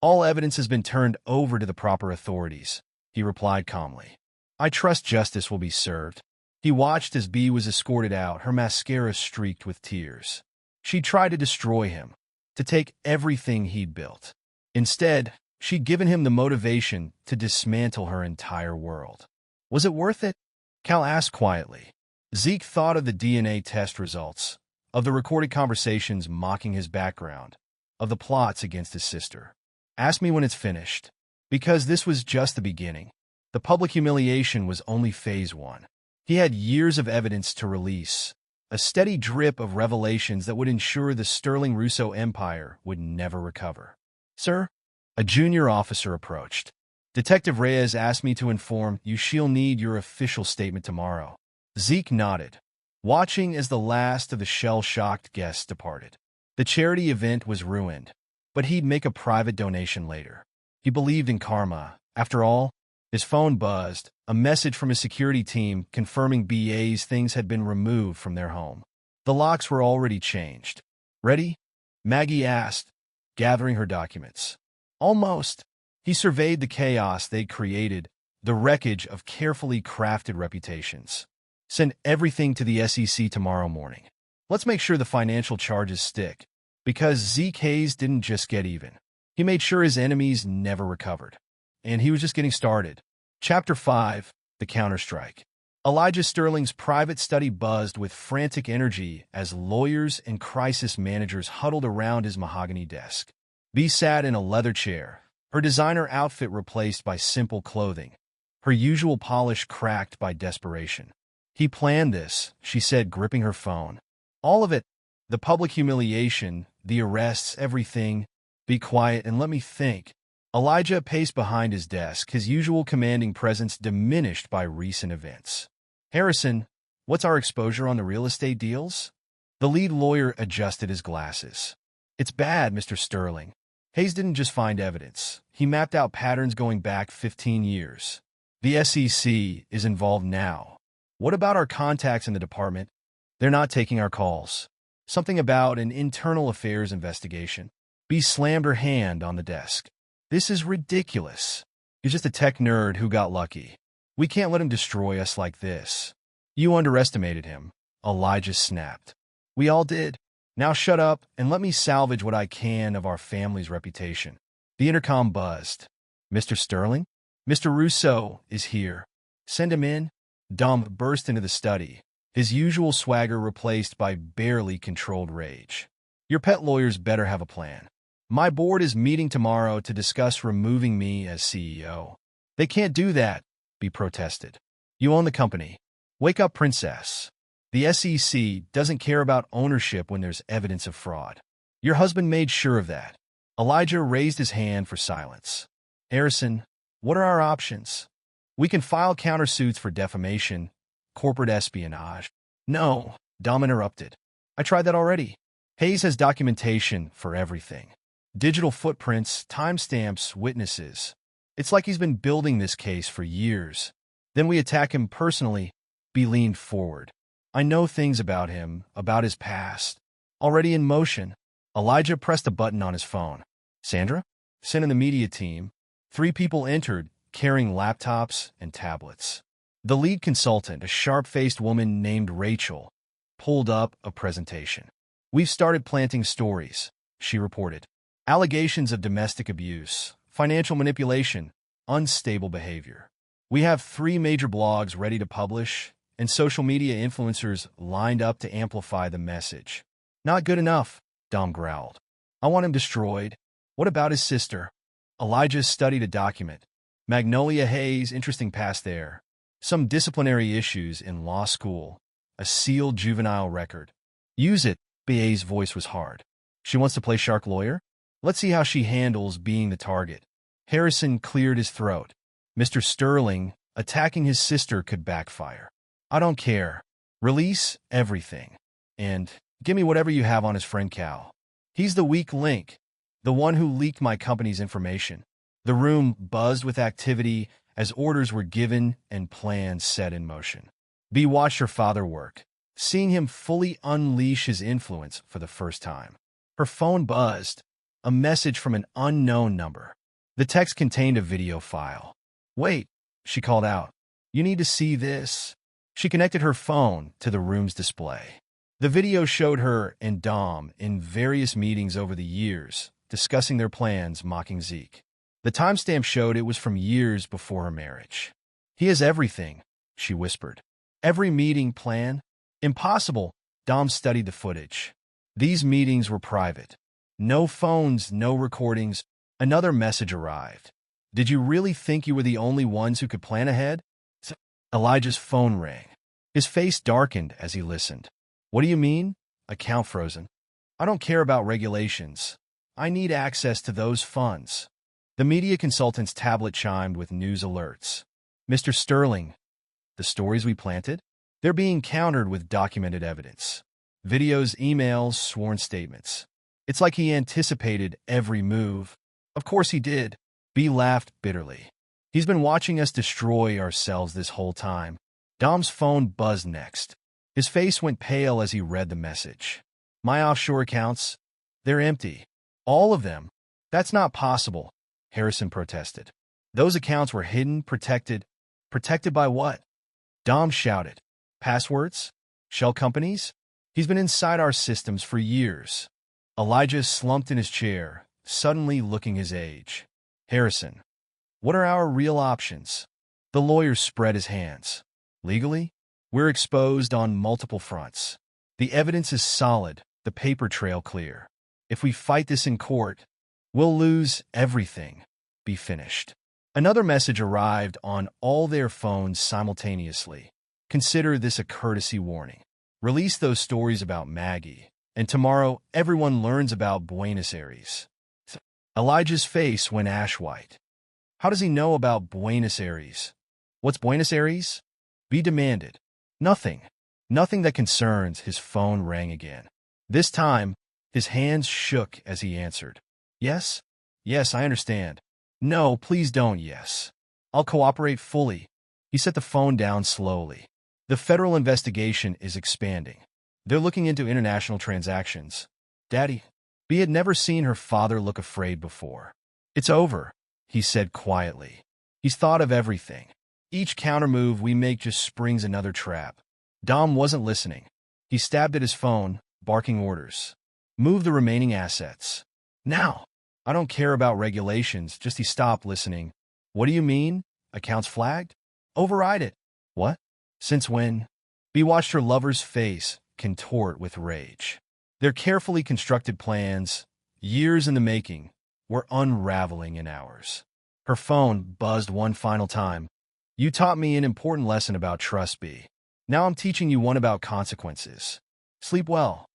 All evidence has been turned over to the proper authorities, he replied calmly. I trust justice will be served. He watched as B was escorted out, her mascara streaked with tears. She tried to destroy him, to take everything he'd built. Instead, she'd given him the motivation to dismantle her entire world. Was it worth it? Cal asked quietly. Zeke thought of the DNA test results, of the recorded conversations mocking his background, of the plots against his sister. Ask me when it's finished. Because this was just the beginning. The public humiliation was only phase 1. He had years of evidence to release, a steady drip of revelations that would ensure the Sterling Russo empire would never recover. Sir? A junior officer approached. Detective Reyes asked me to inform you she'll need your official statement tomorrow. Zeke nodded, watching as the last of the shell-shocked guests departed. The charity event was ruined, but he'd make a private donation later. He believed in karma. After all, his phone buzzed, a message from his security team confirming BA's things had been removed from their home. The locks were already changed. Ready? Maggie asked, gathering her documents. Almost. He surveyed the chaos they'd created, the wreckage of carefully crafted reputations. Send everything to the SEC tomorrow morning. Let's make sure the financial charges stick, because Zeke Hayes didn't just get even. He made sure his enemies never recovered. And he was just getting started. Chapter 5, The Counterstrike. Elijah Sterling's private study buzzed with frantic energy as lawyers and crisis managers huddled around his mahogany desk. B sat in a leather chair, her designer outfit replaced by simple clothing, her usual polish cracked by desperation. He planned this, she said, gripping her phone. All of it. The public humiliation, the arrests, everything. Be quiet and let me think. Elijah paced behind his desk, his usual commanding presence diminished by recent events. Harrison, what's our exposure on the real estate deals? The lead lawyer adjusted his glasses. It's bad, Mr. Sterling. Hayes didn't just find evidence. He mapped out patterns going back 15 years. The SEC is involved now. What about our contacts in the department? They're not taking our calls. Something about an internal affairs investigation. B slammed her hand on the desk. This is ridiculous. He's just a tech nerd who got lucky. We can't let him destroy us like this. You underestimated him, Elijah snapped. We all did. Now shut up and let me salvage what I can of our family's reputation. The intercom buzzed. Mr. Sterling? Mr. Russo is here. Send him in. Dom burst into the study, his usual swagger replaced by barely controlled rage. Your pet lawyers better have a plan. My board is meeting tomorrow to discuss removing me as CEO. They can't do that, B protested. You own the company. Wake up, princess. The SEC doesn't care about ownership when there's evidence of fraud. Your husband made sure of that. Elijah raised his hand for silence. Harrison, What are our options? We can file countersuits for defamation, corporate espionage. No, Dom interrupted. I tried that already. Hayes has documentation for everything. Digital footprints, timestamps, witnesses. It's like he's been building this case for years. Then we attack him personally. B leaned forward. I know things about him, about his past. Already in motion. Elijah pressed a button on his phone. Sandra? Sent in the media team. 3 people entered, carrying laptops and tablets. The lead consultant, a sharp-faced woman named Rachel, pulled up a presentation. We've started planting stories, she reported. Allegations of domestic abuse, financial manipulation, unstable behavior. We have 3 major blogs ready to publish, and social media influencers lined up to amplify the message. Not good enough, Dom growled. I want him destroyed. What about his sister? Elijah studied a document. Magnolia Hayes, interesting past there. Some disciplinary issues in law school. A sealed juvenile record. Use it, BA's voice was hard. She wants to play shark lawyer? Let's see how she handles being the target. Harrison cleared his throat. Mr. Sterling, attacking his sister could backfire. I don't care. Release everything. And give me whatever you have on his friend Cal. He's the weak link. The one who leaked my company's information. The room buzzed with activity as orders were given and plans set in motion. B watched her father work, seeing him fully unleash his influence for the first time. Her phone buzzed, a message from an unknown number. The text contained a video file. Wait, she called out. You need to see this. She connected her phone to the room's display. The video showed her and Dom in various meetings over the years, discussing their plans, mocking Zeke. The timestamp showed it was from years before her marriage. He has everything, she whispered. Every meeting plan? Impossible. Dom studied the footage. These meetings were private. No phones, no recordings. Another message arrived. Did you really think you were the only ones who could plan ahead? Elijah's phone rang. His face darkened as he listened. What do you mean? Account frozen. I don't care about regulations. I need access to those funds. The media consultant's tablet chimed with news alerts. Mr. Sterling, the stories we planted? They're being countered with documented evidence. Videos, emails, sworn statements. It's like he anticipated every move. Of course he did. B laughed bitterly. He's been watching us destroy ourselves this whole time. Dom's phone buzzed next. His face went pale as he read the message. My offshore accounts, they're empty. All of them. That's not possible, Harrison protested. Those accounts were hidden, protected. Protected by what? Dom shouted. Passwords? Shell companies? He's been inside our systems for years. Elijah slumped in his chair, suddenly looking his age. Harrison, what are our real options? The lawyer spread his hands. Legally, we're exposed on multiple fronts. The evidence is solid, the paper trail clear. If we fight this in court, we'll lose everything. Be finished. Another message arrived on all their phones simultaneously. Consider this a courtesy warning. Release those stories about Maggie, and tomorrow everyone learns about Buenos Aires. Elijah's face went ash-white. How does he know about Buenos Aires? What's Buenos Aires? B demanded. Nothing. Nothing that concerns. His phone rang again. This time, his hands shook as he answered. Yes? Yes, I understand. No, please don't, yes. I'll cooperate fully. He set the phone down slowly. The federal investigation is expanding. They're looking into international transactions. Daddy. B had never seen her father look afraid before. It's over, he said quietly. He's thought of everything. Each countermove we make just springs another trap. Dom wasn't listening. He stabbed at his phone, barking orders. Move the remaining assets. Now. I don't care about regulations, just he stopped listening. What do you mean? Accounts flagged? Override it. What? Since when? B watched her lover's face contort with rage. Their carefully constructed plans, years in the making, were unraveling in hours. Her phone buzzed one final time. You taught me an important lesson about trust, B. Now I'm teaching you one about consequences. Sleep well.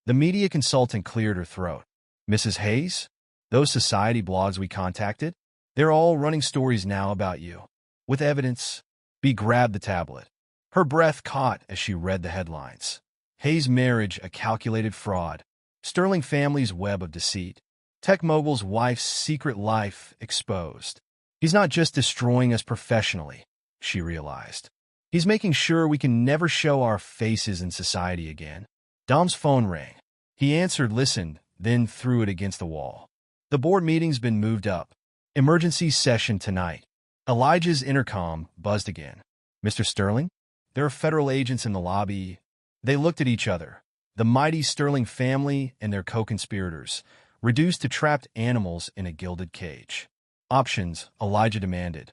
The media consultant cleared her throat. Mrs. Hayes? Those society blogs we contacted? They're all running stories now about you. With evidence, B grabbed the tablet. Her breath caught as she read the headlines. Hayes' marriage, a calculated fraud. Sterling family's web of deceit. Tech mogul's wife's secret life exposed. He's not just destroying us professionally, she realized. He's making sure we can never show our faces in society again. Dom's phone rang. He answered, listened, then threw it against the wall. The board meeting's been moved up. Emergency session tonight. Elijah's intercom buzzed again. Mr. Sterling? There are federal agents in the lobby. They looked at each other. The mighty Sterling family and their co-conspirators, reduced to trapped animals in a gilded cage. Options, Elijah demanded.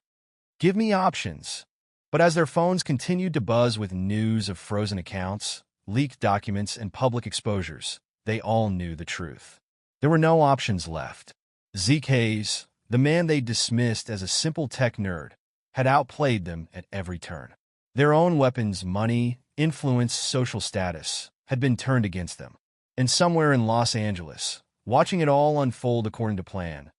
Give me options. But as their phones continued to buzz with news of frozen accounts, leaked documents, and public exposures, they all knew the truth. There were no options left. Zeke Hayes, the man they dismissed as a simple tech nerd, had outplayed them at every turn. Their own weapons, money, influence, social status, had been turned against them. And somewhere in Los Angeles, watching it all unfold according to plan,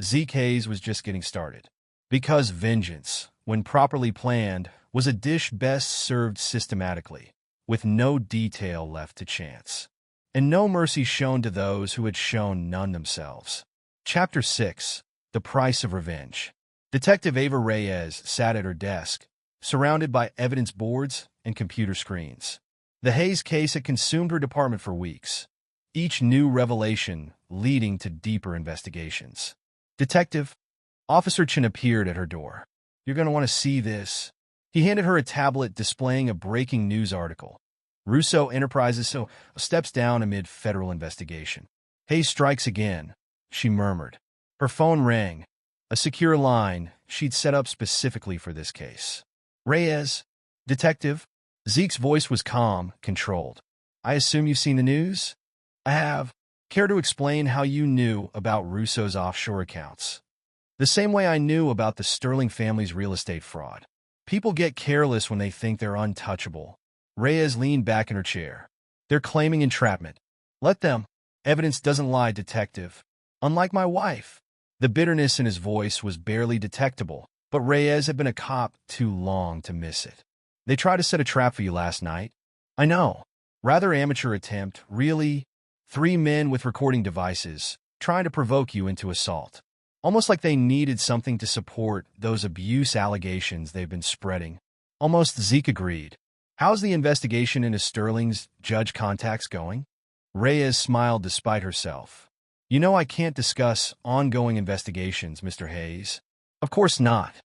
Zeke Hayes was just getting started. Because vengeance, when properly planned, was a dish best served systematically, with no detail left to chance. And no mercy shown to those who had shown none themselves. Chapter 6. The Price of Revenge. Detective Ava Reyes sat at her desk, surrounded by evidence boards and computer screens. The Hayes case had consumed her department for weeks, each new revelation leading to deeper investigations. Detective, Officer Chin appeared at her door. You're going to want to see this. He handed her a tablet displaying a breaking news article. Russo Enterprises steps down amid federal investigation. Hayes strikes again, she murmured. Her phone rang, a secure line she'd set up specifically for this case. Reyes, detective. Zeke's voice was calm, controlled. I assume you've seen the news? I have. Care to explain how you knew about Russo's offshore accounts? The same way I knew about the Sterling family's real estate fraud. People get careless when they think they're untouchable. Reyes leaned back in her chair. They're claiming entrapment. Let them. Evidence doesn't lie, detective. Unlike my wife. The bitterness in his voice was barely detectable, but Reyes had been a cop too long to miss it. They tried to set a trap for you last night. I know. Rather amateur attempt, really. 3 men with recording devices, trying to provoke you into assault. Almost like they needed something to support those abuse allegations they've been spreading. Almost. Zeke agreed. How's the investigation into Sterling's judge contacts going? Reyes smiled despite herself. You know I can't discuss ongoing investigations, Mr. Hayes. Of course not.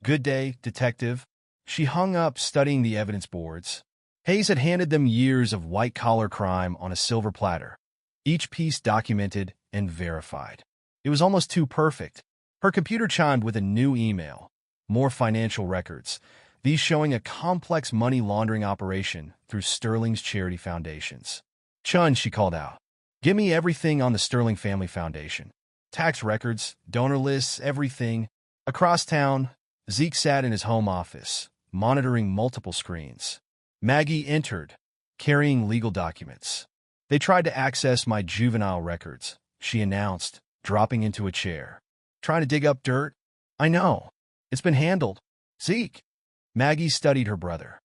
Good day, detective. She hung up, studying the evidence boards. Hayes had handed them years of white-collar crime on a silver platter, each piece documented and verified. It was almost too perfect. Her computer chimed with a new email. More financial records, these showing a complex money laundering operation through Sterling's charity foundations. Chun, she called out. Give me everything on the Sterling Family Foundation. Tax records, donor lists, everything. Across town, Zeke sat in his home office, monitoring multiple screens. Maggie entered, carrying legal documents. They tried to access my juvenile records, she announced, dropping into a chair. Trying to dig up dirt? I know. It's been handled. Zeke. Maggie studied her brother.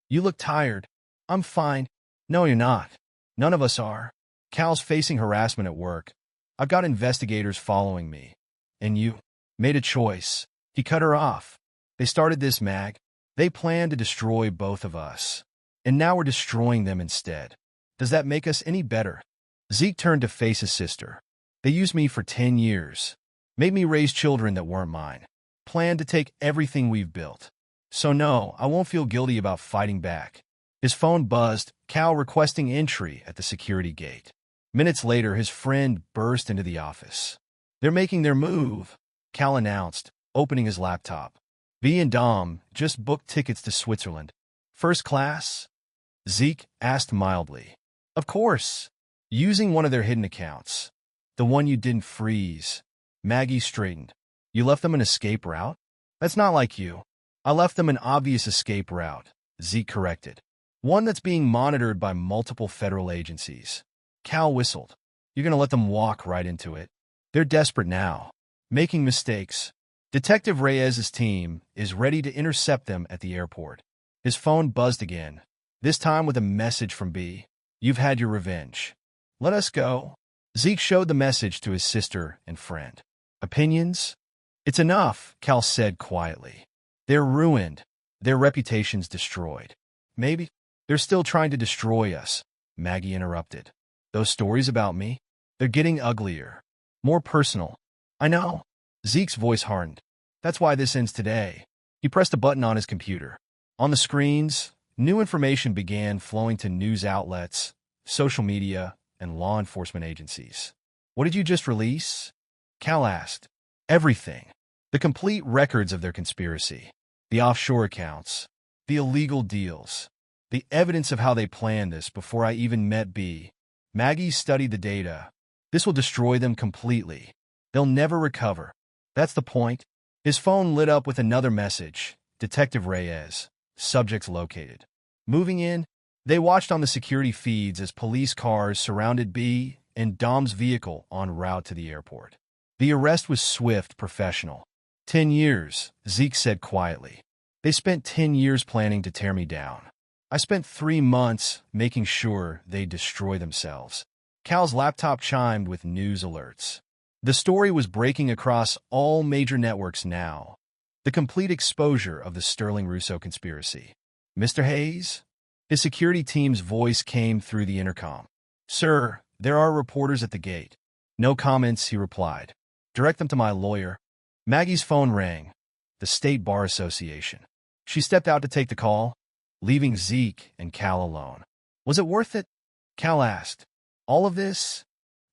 You look tired. I'm fine. No, you're not. None of us are. Cal's facing harassment at work. I've got investigators following me. And you made a choice. He cut her off. They started this, Mag. They planned to destroy both of us. And now we're destroying them instead. Does that make us any better? Zeke turned to face his sister. They used me for 10 years. Made me raise children that weren't mine. Planned to take everything we've built. So no, I won't feel guilty about fighting back. His phone buzzed, Cal requesting entry at the security gate. Minutes later, his friend burst into the office. They're making their move, Cal announced, opening his laptop. V and Dom just booked tickets to Switzerland. First class? Zeke asked mildly. Of course. Using one of their hidden accounts. The one you didn't freeze. Maggie straightened. You left them an escape route? That's not like you. I left them an obvious escape route, Zeke corrected. One that's being monitored by multiple federal agencies. Cal whistled. You're going to let them walk right into it? They're desperate now. Making mistakes. Detective Reyes's team is ready to intercept them at the airport. His phone buzzed again, this time with a message from B. You've had your revenge. Let us go. Zeke showed the message to his sister and friend. Opinions? It's enough, Cal said quietly. They're ruined. Their reputation's destroyed. Maybe they're still trying to destroy us, Maggie interrupted. Those stories about me? They're getting uglier. More personal. I know. Zeke's voice hardened. That's why this ends today. He pressed a button on his computer. On the screens, new information began flowing to news outlets, social media, and law enforcement agencies. What did you just release? Cal asked. Everything. The complete records of their conspiracy. The offshore accounts. The illegal deals. The evidence of how they planned this before I even met B. Maggie studied the data. This will destroy them completely. They'll never recover. That's the point. His phone lit up with another message. Detective Reyes. Subjects located. Moving in, they watched on the security feeds as police cars surrounded B and Dom's vehicle en route to the airport. The arrest was swift, professional. 10 years, Zeke said quietly. They spent 10 years planning to tear me down. I spent 3 months making sure they'd destroy themselves. Cal's laptop chimed with news alerts. The story was breaking across all major networks now. The complete exposure of the Sterling Russo conspiracy. Mr. Hayes? His security team's voice came through the intercom. Sir, there are reporters at the gate. No comments, he replied. Direct them to my lawyer. Maggie's phone rang. The State Bar Association. She stepped out to take the call, leaving Zeke and Cal alone. Was it worth it? Cal asked. All of this?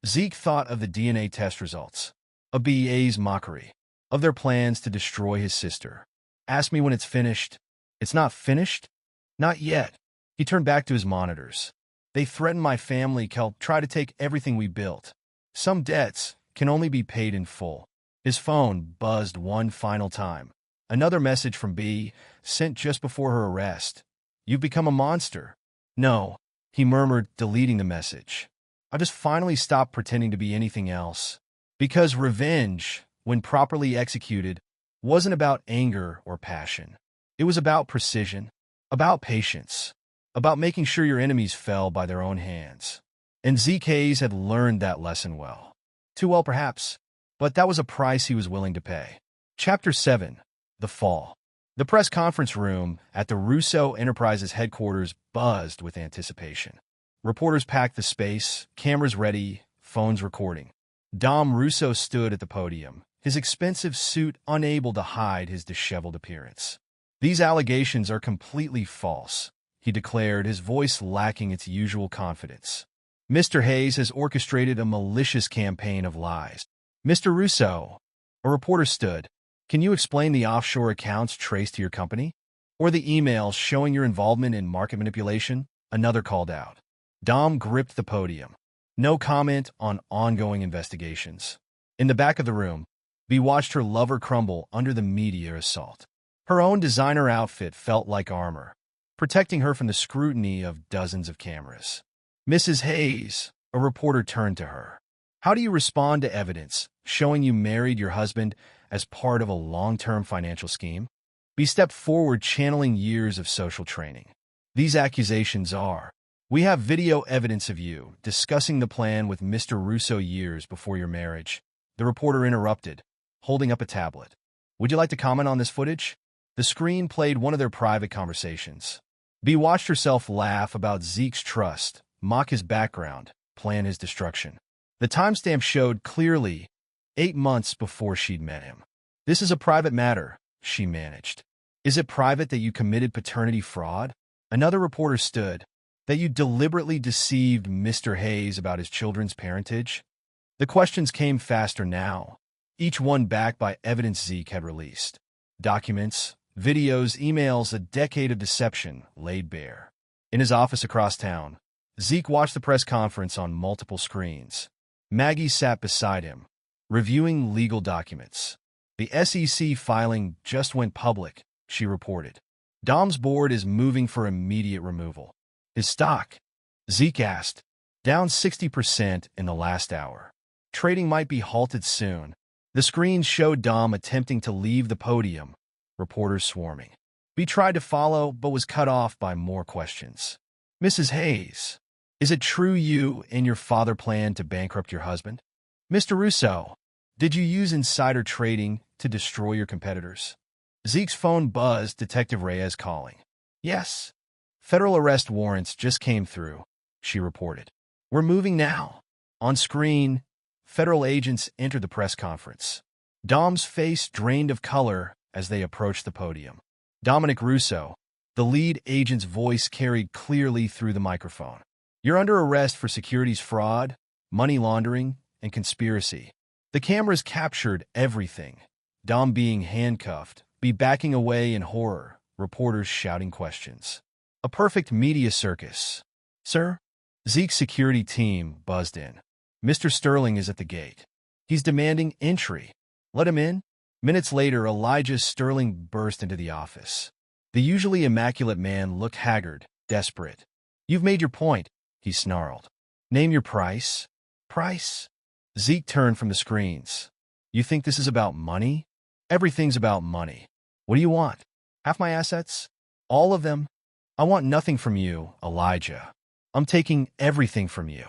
Zeke thought of the DNA test results, of BA's mockery, of their plans to destroy his sister. Ask me when it's finished. It's not finished? Not yet. He turned back to his monitors. They threaten my family, Cal, try to take everything we built. Some debts can only be paid in full. His phone buzzed one final time. Another message from B, sent just before her arrest. You've become a monster. No, he murmured, deleting the message. I just finally stopped pretending to be anything else. Because revenge, when properly executed, wasn't about anger or passion. It was about precision, about patience, about making sure your enemies fell by their own hands. And Zeke Hayes had learned that lesson well. Too well, perhaps, but that was a price he was willing to pay. Chapter 7. The Fall. The press conference room at the Russo Enterprises headquarters buzzed with anticipation. Reporters packed the space, cameras ready, phones recording. Dom Russo stood at the podium, his expensive suit unable to hide his disheveled appearance. These allegations are completely false, he declared, his voice lacking its usual confidence. Mr. Hayes has orchestrated a malicious campaign of lies. Mr. Russo, a reporter stood. Can you explain the offshore accounts traced to your company? Or the emails showing your involvement in market manipulation? Another called out. Dom gripped the podium. No comment on ongoing investigations. In the back of the room, Bea watched her lover crumble under the media assault. Her own designer outfit felt like armor, protecting her from the scrutiny of dozens of cameras. Mrs. Hayes, a reporter turned to her. How do you respond to evidence showing you married your husband as part of a long-term financial scheme? Bea stepped forward, channeling years of social training. These accusations are, we have video evidence of you discussing the plan with Mr. Russo years before your marriage. The reporter interrupted, holding up a tablet. Would you like to comment on this footage? The screen played one of their private conversations. Bea watched herself laugh about Zeke's trust, mock his background, plan his destruction. The timestamp showed clearly 8 months before she'd met him. This is a private matter, she managed. Is it private that you committed paternity fraud? Another reporter stood. That you deliberately deceived Mr. Hayes about his children's parentage? The questions came faster now, each one backed by evidence Zeke had released. Documents, videos, emails, a decade of deception laid bare. In his office across town, Zeke watched the press conference on multiple screens. Maggie sat beside him, reviewing legal documents. The SEC filing just went public, she reported. Dom's board is moving for immediate removal. His stock, Zeke asked, down 60% in the last hour. Trading might be halted soon. The screen showed Dom attempting to leave the podium, reporters swarming. B tried to follow, but was cut off by more questions. Mrs. Hayes, is it true you and your father planned to bankrupt your husband? Mr. Russo, did you use insider trading to destroy your competitors? Zeke's phone buzzed, Detective Reyes calling. Yes. Federal arrest warrants just came through, she reported. We're moving now. On screen, federal agents entered the press conference. Dom's face drained of color as they approached the podium. Dominic Russo, the lead agent's voice carried clearly through the microphone. You're under arrest for securities fraud, money laundering, and conspiracy. The cameras captured everything. Dom being handcuffed, B backing away in horror, reporters shouting questions. A perfect media circus. Sir? Zeke's security team buzzed in. Mr. Sterling is at the gate. He's demanding entry. Let him in. Minutes later, Elijah Sterling burst into the office. The usually immaculate man looked haggard, desperate. You've made your point, he snarled. Name your price. Price? Zeke turned from the screens. You think this is about money? Everything's about money. What do you want? Half my assets? All of them? I want nothing from you, Elijah. I'm taking everything from you.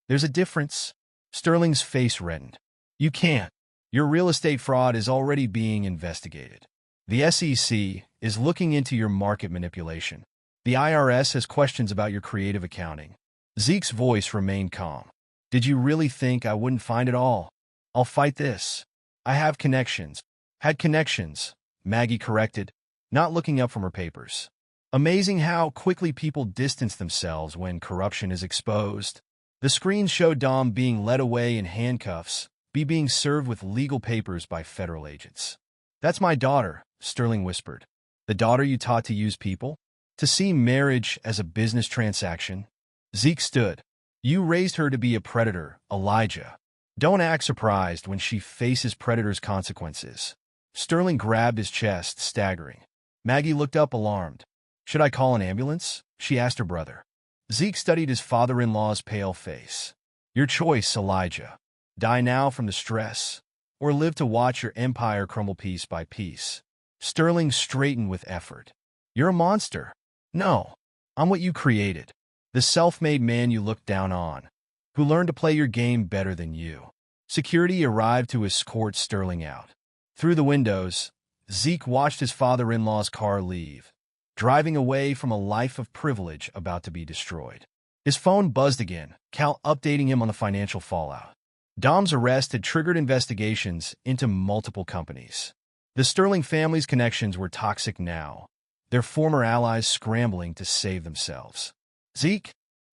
There's a difference. Sterling's face reddened. You can't. Your real estate fraud is already being investigated. The SEC is looking into your market manipulation. The IRS has questions about your creative accounting. Zeke's voice remained calm. Did you really think I wouldn't find it all? I'll fight this. I have connections. Had connections, Maggie corrected, not looking up from her papers. Amazing how quickly people distance themselves when corruption is exposed. The screen showed Dom being led away in handcuffs, B being served with legal papers by federal agents. That's my daughter, Sterling whispered. The daughter you taught to use people? To see marriage as a business transaction? Zeke stood. You raised her to be a predator, Elijah. Don't act surprised when she faces predators' consequences. Sterling grabbed his chest, staggering. Maggie looked up, alarmed. Should I call an ambulance? She asked her brother. Zeke studied his father-in-law's pale face. Your choice, Elijah. Die now from the stress, or live to watch your empire crumble piece by piece. Sterling straightened with effort. You're a monster. No, I'm what you created. The self-made man you looked down on, who learned to play your game better than you. Security arrived to escort Sterling out. Through the windows, Zeke watched his father-in-law's car leave, driving away from a life of privilege about to be destroyed. His phone buzzed again, Cal updating him on the financial fallout. Dom's arrest had triggered investigations into multiple companies. The Sterling family's connections were toxic now, their former allies scrambling to save themselves. Zeke?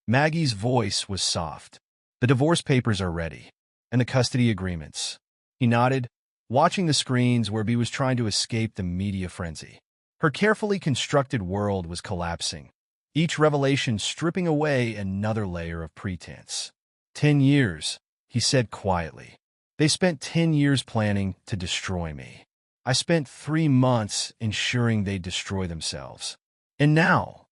Maggie's voice was soft. The divorce papers are ready, and the custody agreements. He nodded, watching the screens where B was trying to escape the media frenzy. Her carefully constructed world was collapsing, each revelation stripping away another layer of pretense. 10 years, he said quietly. They spent 10 years planning to destroy me. I spent 3 months ensuring they'd destroy themselves. And now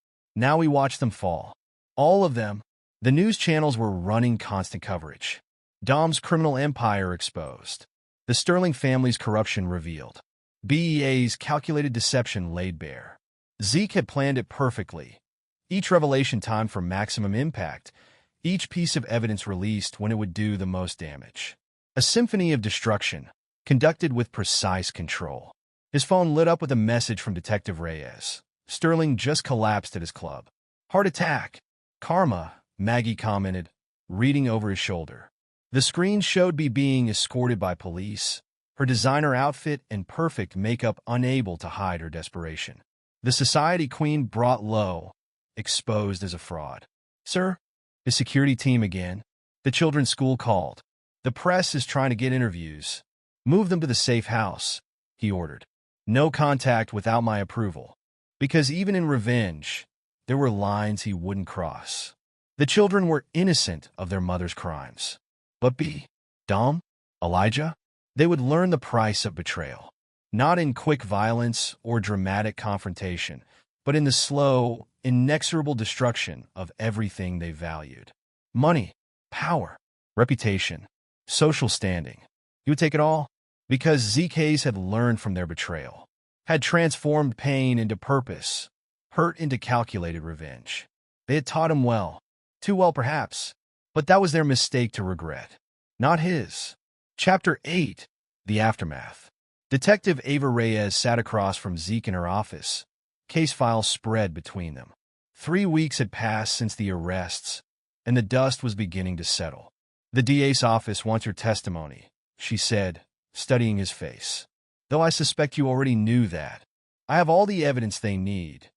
we watch them fall. All of them. The news channels were running constant coverage. Dom's criminal empire exposed. The Sterling family's corruption revealed. BEA's calculated deception laid bare. Zeke had planned it perfectly. Each revelation timed for maximum impact. Each piece of evidence released when it would do the most damage. A symphony of destruction, conducted with precise control. His phone lit up with a message from Detective Reyes. Sterling just collapsed at his club. Heart attack. Karma, Maggie commented, reading over his shoulder. The screen showed B being escorted by police, her designer outfit and perfect makeup unable to hide her desperation. The society queen brought low, exposed as a fraud. Sir? His security team again. The children's school called. The press is trying to get interviews. Move them to the safe house, he ordered. No contact without my approval. Because even in revenge, there were lines he wouldn't cross. The children were innocent of their mother's crimes. But B, Dom, Elijah, they would learn the price of betrayal. Not in quick violence or dramatic confrontation, but in the slow, inexorable destruction of everything they valued. Money, power, reputation, social standing. You would take it all? Because Zeke Hayes had learned from their betrayal, had transformed pain into purpose, hurt into calculated revenge. They had taught him well, too well perhaps, but that was their mistake to regret, not his. Chapter 8. The Aftermath. Detective Ava Reyes sat across from Zeke in her office. Case files spread between them. 3 weeks had passed since the arrests, and the dust was beginning to settle. "The DA's office wants your testimony," she said, studying his face. "Though I suspect you already knew that. I have all the evidence they need,"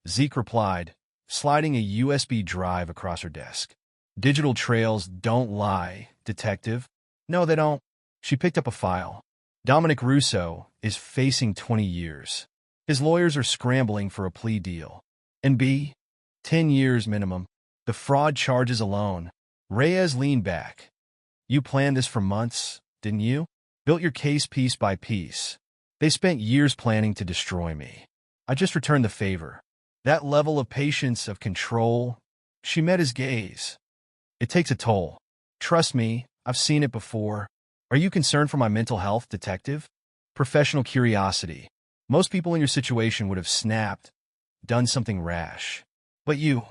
Zeke replied, sliding a USB drive across her desk. "Digital trails don't lie, detective." "No, they don't." She picked up a file. "Dominic Russo is facing 20 years. His lawyers are scrambling for a plea deal. And B, 10 years minimum. The fraud charges alone." Reyes leaned back. "You planned this for months, didn't you? Built your case piece by piece. They spent years planning to destroy me. I just returned the favor. That level of patience, of control." She met his gaze. "It takes a toll. Trust me, I've seen it before. Are you concerned for my mental health, detective?" Professional curiosity. Most people in your situation would have snapped, done something rash. But you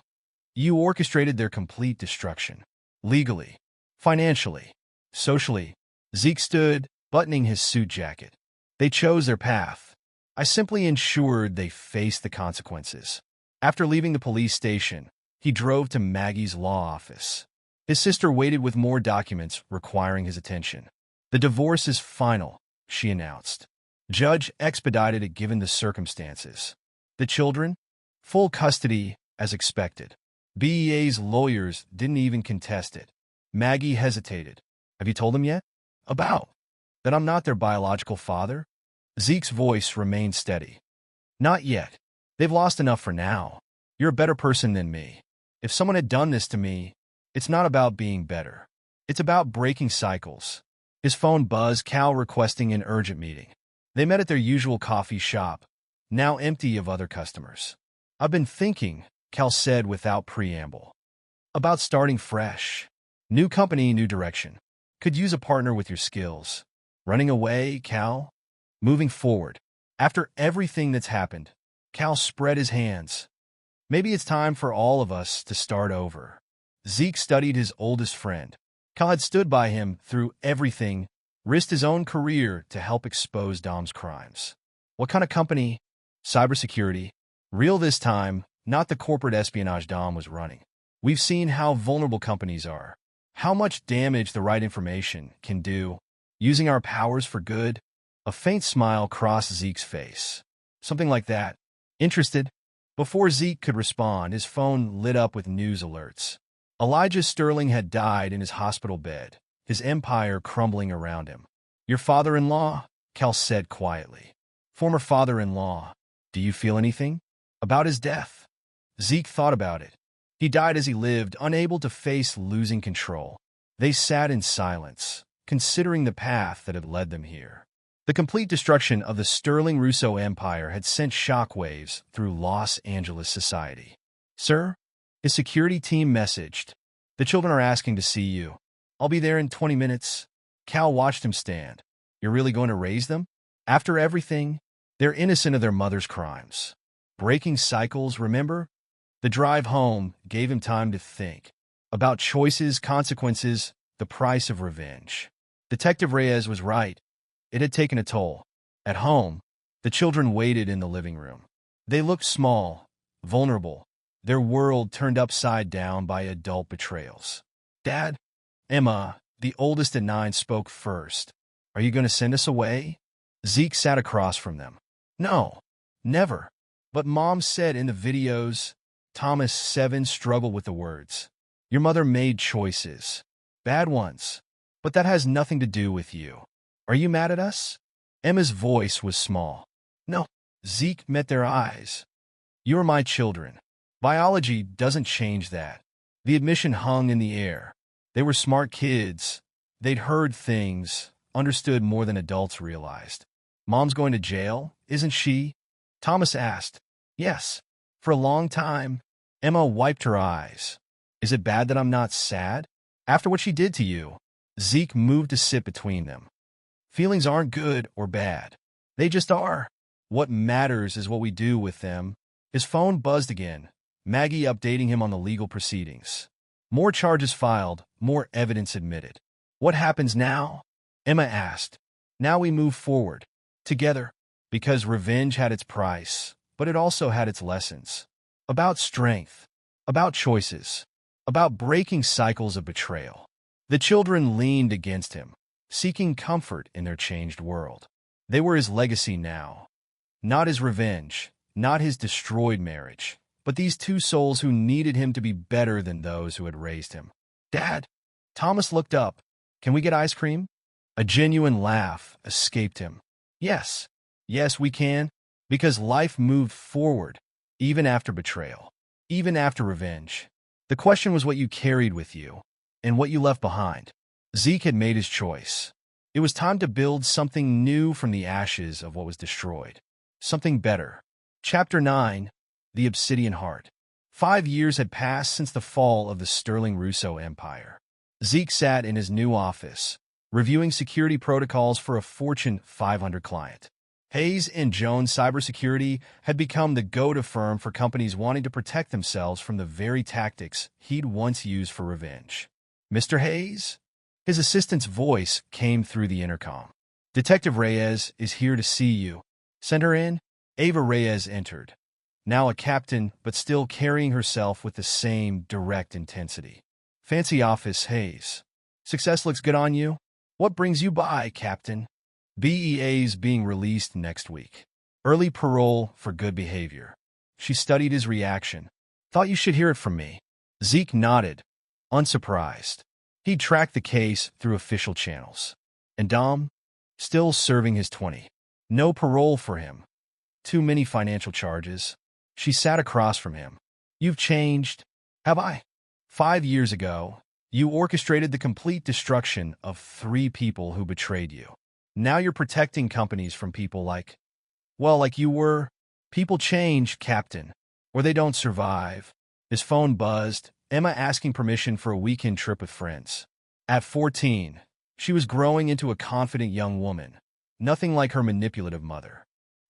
orchestrated their complete destruction. Legally, financially, socially. Zeke stood, buttoning his suit jacket. "They chose their path. I simply ensured they faced the consequences." After leaving the police station, he drove to Maggie's law office. His sister waited with more documents requiring his attention. "The divorce is final," she announced. Judge expedited it given the circumstances. "The children? Full custody, as expected." BEA's lawyers didn't even contest it. Maggie hesitated. "Have you told them yet?" "About that I'm not their biological father?" Zeke's voice remained steady. "Not yet. They've lost enough for now. You're a better person than me. If someone had done this to me, it's not about being better. It's about breaking cycles." His phone buzzed, Cal requesting an urgent meeting. They met at their usual coffee shop, now empty of other customers. "I've been thinking," Cal said without preamble, "about starting fresh. New company, new direction. Could use a partner with your skills." "Running away, Cal?" "Moving forward." After everything that's happened, Cal spread his hands. "Maybe it's time for all of us to start over." Zeke studied his oldest friend. Cal had stood by him through everything, risked his own career to help expose Dom's crimes. "What kind of company?" "Cybersecurity. Real this time, not the corporate espionage Dom was running. We've seen how vulnerable companies are, how much damage the right information can do. Using our powers for good." A faint smile crossed Zeke's face. "Something like that. Interested?" Before Zeke could respond, his phone lit up with news alerts. Elijah Sterling had died in his hospital bed, his empire crumbling around him. "Your father-in-law?" Cal said quietly. "Former father-in-law. Do you feel anything?" "About his death?" Zeke thought about it. He died as he lived, unable to face losing control. They sat in silence, considering the path that had led them here. The complete destruction of the Sterling Russo empire had sent shockwaves through Los Angeles society. "Sir?" His security team messaged. "The children are asking to see you. I'll be there in 20 minutes. Cal watched him stand. "You're really going to raise them? After everything? They're innocent of their mother's crimes. Breaking cycles, remember?" The drive home gave him time to think about choices, consequences, the price of revenge. Detective Reyes was right. It had taken a toll. At home, the children waited in the living room. They looked small, vulnerable, their world turned upside down by adult betrayals. "Dad?" Emma, the oldest at 9, spoke first. "Are you going to send us away?" Zeke sat across from them. "No, never. But Mom said in the videos." Thomas, 7, struggled with the words. "Your mother made choices. Bad ones. But that has nothing to do with you. Are you mad at us?" Emma's voice was small. "No." Zeke met their eyes. "You're my children. Biology doesn't change that." The admission hung in the air. They were smart kids. They'd heard things, understood more than adults realized. "Mom's going to jail, isn't she?" Thomas asked. "Yes. For a long time." Emma wiped her eyes. "Is it bad that I'm not sad? After what she did to you?" Zeke moved to sit between them. Feelings aren't good or bad. They just are. What matters is what we do with them. His phone buzzed again, Maggie updating him on the legal proceedings. More charges filed, more evidence admitted. What happens now? Emma asked. Now we move forward. Together. Because revenge had its price, but it also had its lessons. About strength. About choices. About breaking cycles of betrayal. The children leaned against him, seeking comfort in their changed world. They were his legacy now. Not his revenge, not his destroyed marriage, but these two souls who needed him to be better than those who had raised him. Dad! Thomas looked up. Can we get ice cream? A genuine laugh escaped him. Yes. Yes, we can. Because life moved forward, even after betrayal, even after revenge. The question was what you carried with you, and what you left behind. Zeke had made his choice. It was time to build something new from the ashes of what was destroyed. Something better. Chapter 9. The Obsidian Heart. 5 years had passed since the fall of the Sterling Russo Empire. Zeke sat in his new office, reviewing security protocols for a Fortune 500 client. Hayes and Jones Cybersecurity had become the go-to firm for companies wanting to protect themselves from the very tactics he'd once used for revenge. Mr. Hayes? His assistant's voice came through the intercom. Detective Reyes is here to see you. Send her in. Ava Reyes entered, now a captain, but still carrying herself with the same direct intensity. Fancy office, Hayes. Success looks good on you? What brings you by, Captain? BEA's being released next week. Early parole for good behavior. She studied his reaction. Thought you should hear it from me. Zeke nodded, unsurprised. He'd tracked the case through official channels. And Dom? Still serving his 20. No parole for him. Too many financial charges. She sat across from him. You've changed. Have I? 5 years ago, you orchestrated the complete destruction of 3 people who betrayed you. Now you're protecting companies from people like you were. People change, Captain, or they don't survive. His phone buzzed, Emma asking permission for a weekend trip with friends. At 14, she was growing into a confident young woman, nothing like her manipulative mother.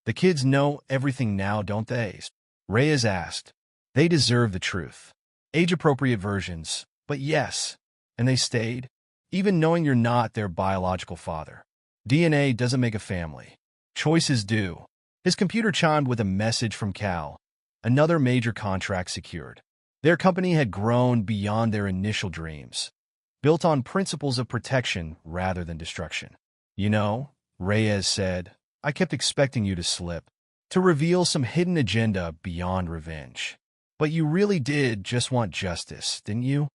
The kids know everything now, don't they? Reyes asked. They deserve the truth. Age-appropriate versions, but yes. And they stayed, even knowing you're not their biological father. DNA doesn't make a family. Choices do. His computer chimed with a message from Cal. Another major contract secured. Their company had grown beyond their initial dreams, built on principles of protection rather than destruction. You know, Reyes said, I kept expecting you to slip, to reveal some hidden agenda beyond revenge. But you really did just want justice, didn't you?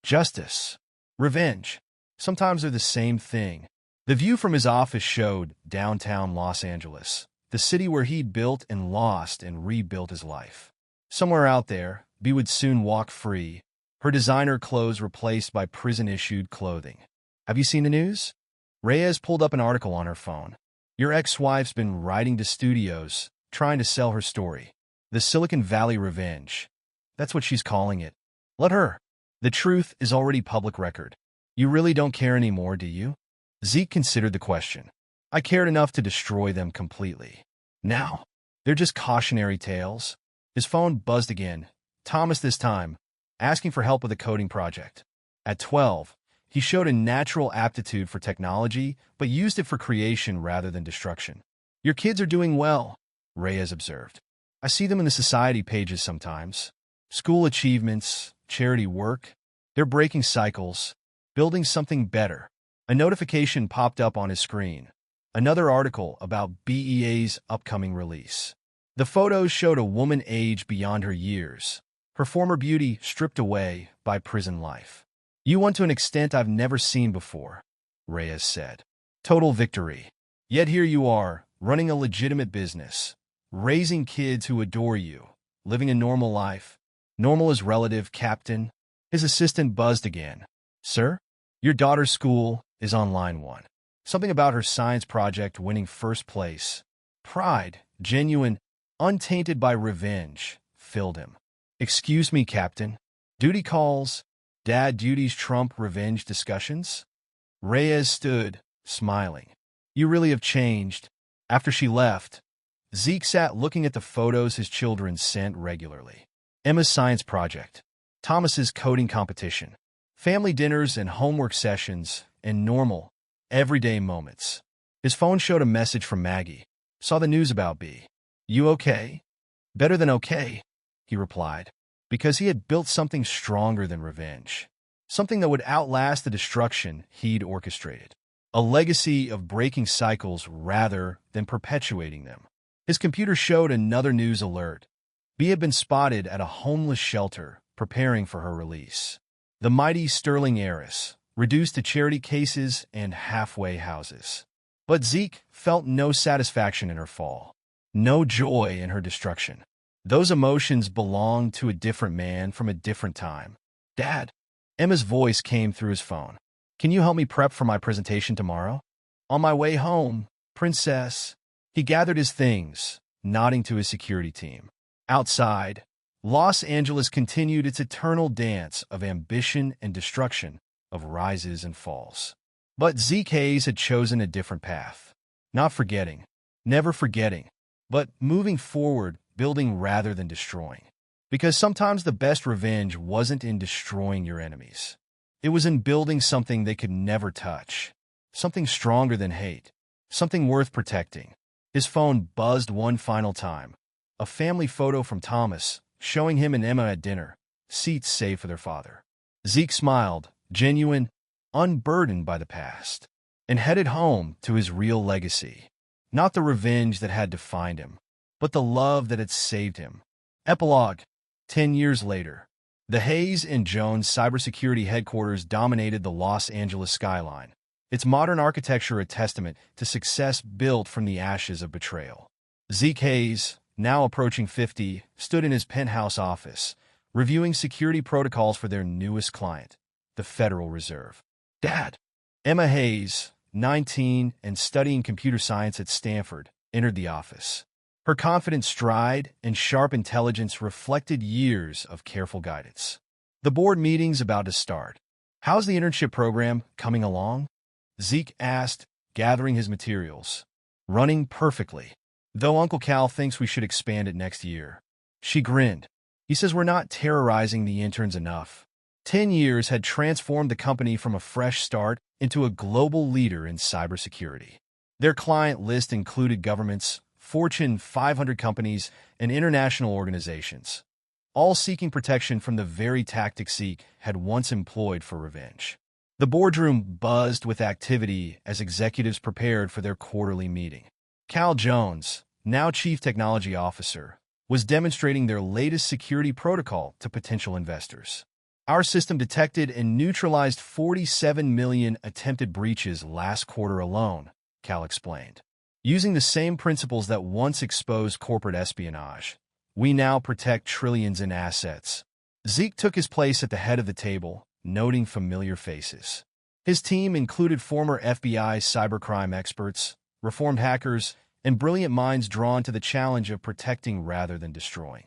Justice. Revenge. Sometimes they're the same thing. The view from his office showed downtown Los Angeles, the city where he'd built and lost and rebuilt his life. Somewhere out there, Bea would soon walk free, her designer clothes replaced by prison-issued clothing. Have you seen the news? Reyes pulled up an article on her phone. Your ex-wife's been writing to studios, trying to sell her story. The Silicon Valley Revenge. That's what she's calling it. Let her. The truth is already public record. You really don't care anymore, do you? Zeke considered the question. I cared enough to destroy them completely. Now, they're just cautionary tales. His phone buzzed again, Thomas this time, asking for help with a coding project. At 12, he showed a natural aptitude for technology, but used it for creation rather than destruction. Your kids are doing well, Reyes observed. I see them in the society pages sometimes. School achievements, charity work. They're breaking cycles, building something better. A notification popped up on his screen. Another article about BEA's upcoming release. The photos showed a woman aged beyond her years, her former beauty stripped away by prison life. You won to an extent I've never seen before, Reyes said. Total victory. Yet here you are, running a legitimate business, raising kids who adore you, living a normal life. Normal is relative, Captain. His assistant buzzed again. Sir? Your daughter's school is on line 1. Something about her science project winning first place. Pride, genuine, untainted by revenge, filled him. Excuse me, Captain. Duty calls. Dad duties trump revenge discussions? Reyes stood, smiling. You really have changed. After she left, Zeke sat looking at the photos his children sent regularly. Emma's science project, Thomas's coding competition, family dinners and homework sessions, and normal, everyday moments. His phone showed a message from Maggie. Saw the news about B. You okay? Better than okay, he replied, because he had built something stronger than revenge. Something that would outlast the destruction he'd orchestrated. A legacy of breaking cycles rather than perpetuating them. His computer showed another news alert. B had been spotted at a homeless shelter, preparing for her release. The mighty Sterling heiress, reduced to charity cases and halfway houses. But Zeke felt no satisfaction in her fall, no joy in her destruction. Those emotions belonged to a different man from a different time. Dad, Emma's voice came through his phone. Can you help me prep for my presentation tomorrow? On my way home, princess. He gathered his things, nodding to his security team. Outside, Los Angeles continued its eternal dance of ambition and destruction, of rises and falls. But Zeke Hayes had chosen a different path. Not forgetting, never forgetting, but moving forward, building rather than destroying. Because sometimes the best revenge wasn't in destroying your enemies. It was in building something they could never touch. Something stronger than hate. Something worth protecting. His phone buzzed one final time. A family photo from Thomas, showing him and Emma at dinner, seats saved for their father. Zeke smiled, genuine, unburdened by the past, and headed home to his real legacy. Not the revenge that had defined him, but the love that had saved him. Epilogue. 10 years later, the Hayes and Jones cybersecurity headquarters dominated the Los Angeles skyline, its modern architecture a testament to success built from the ashes of betrayal. Zeke Hayes, now approaching 50, stood in his penthouse office, reviewing security protocols for their newest client, the Federal Reserve. Dad! Emma Hayes, 19 and studying computer science at Stanford, entered the office. Her confident stride and sharp intelligence reflected years of careful guidance. The board meeting's about to start. How's the internship program coming along? Zeke asked, gathering his materials. Running perfectly. Though Uncle Cal thinks we should expand it next year. She grinned. He says we're not terrorizing the interns enough. 10 years had transformed the company from a fresh start into a global leader in cybersecurity. Their client list included governments, Fortune 500 companies, and international organizations, all seeking protection from the very tactics Zeke had once employed for revenge. The boardroom buzzed with activity as executives prepared for their quarterly meeting. Cal Jones, now Chief Technology Officer, was demonstrating their latest security protocol to potential investors. Our system detected and neutralized 47 million attempted breaches last quarter alone, Cal explained. Using the same principles that once exposed corporate espionage, we now protect trillions in assets. Zeke took his place at the head of the table, noting familiar faces. His team included former FBI cybercrime experts, reformed hackers, and brilliant minds drawn to the challenge of protecting rather than destroying.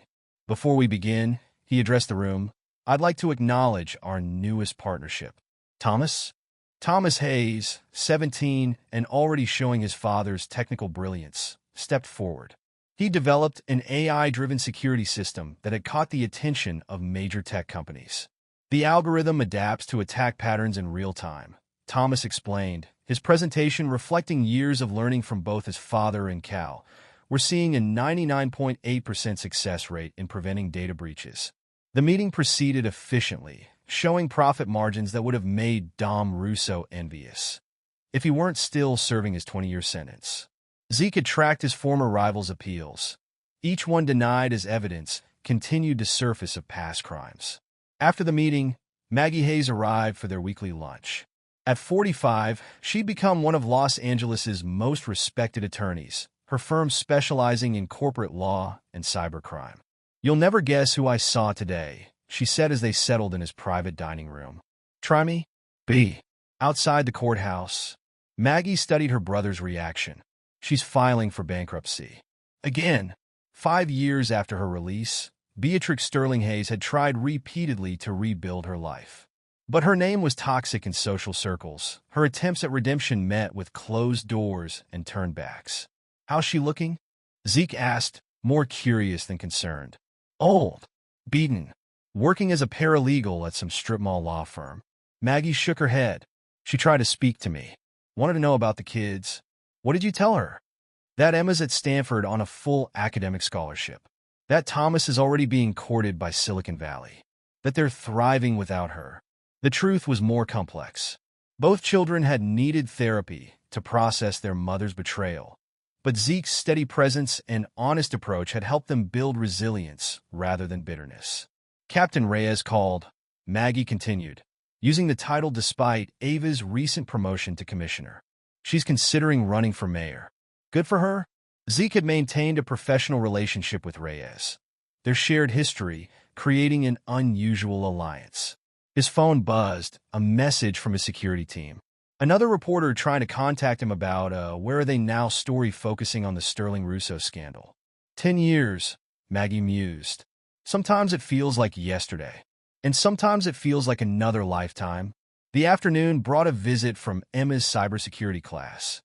Before we begin, he addressed the room, I'd like to acknowledge our newest partnership. Thomas? Thomas Hayes, 17 and already showing his father's technical brilliance, stepped forward. He developed an AI-driven security system that had caught the attention of major tech companies. The algorithm adapts to attack patterns in real time, Thomas explained, his presentation reflecting years of learning from both his father and Cal. We're seeing a 99.8% success rate in preventing data breaches. The meeting proceeded efficiently, showing profit margins that would have made Dom Russo envious if he weren't still serving his 20-year sentence. Zeke had tracked his former rivals' appeals. Each one denied as evidence continued to surface of past crimes. After the meeting, Maggie Hayes arrived for their weekly lunch. At 45, she'd become one of Los Angeles's most respected attorneys, her firm specializing in corporate law and cybercrime. You'll never guess who I saw today, she said as they settled in his private dining room. Try me? B. Outside the courthouse, Maggie studied her brother's reaction. She's filing for bankruptcy. Again, 5 years after her release, Beatrix Sterling Hayes had tried repeatedly to rebuild her life. But her name was toxic in social circles. Her attempts at redemption met with closed doors and turnbacks. "How's she looking?" Zeke asked, more curious than concerned. "Old. Beaten. Working as a paralegal at some strip mall law firm." Maggie shook her head. "She tried to speak to me. Wanted to know about the kids." "What did you tell her?" "That Emma's at Stanford on a full academic scholarship. That Thomas is already being courted by Silicon Valley. That they're thriving without her." The truth was more complex. Both children had needed therapy to process their mother's betrayal, but Zeke's steady presence and honest approach had helped them build resilience rather than bitterness. "Captain Reyes called," Maggie continued, using the title despite Ava's recent promotion to commissioner. "She's considering running for mayor." "Good for her." Zeke had maintained a professional relationship with Reyes, their shared history creating an unusual alliance. His phone buzzed, a message from his security team. Another reporter trying to contact him about a "Where Are They Now" story focusing on the Sterling Russo scandal. 10 years, Maggie mused. Sometimes it feels like yesterday, and sometimes it feels like another lifetime. The afternoon brought a visit from Emma's cybersecurity class.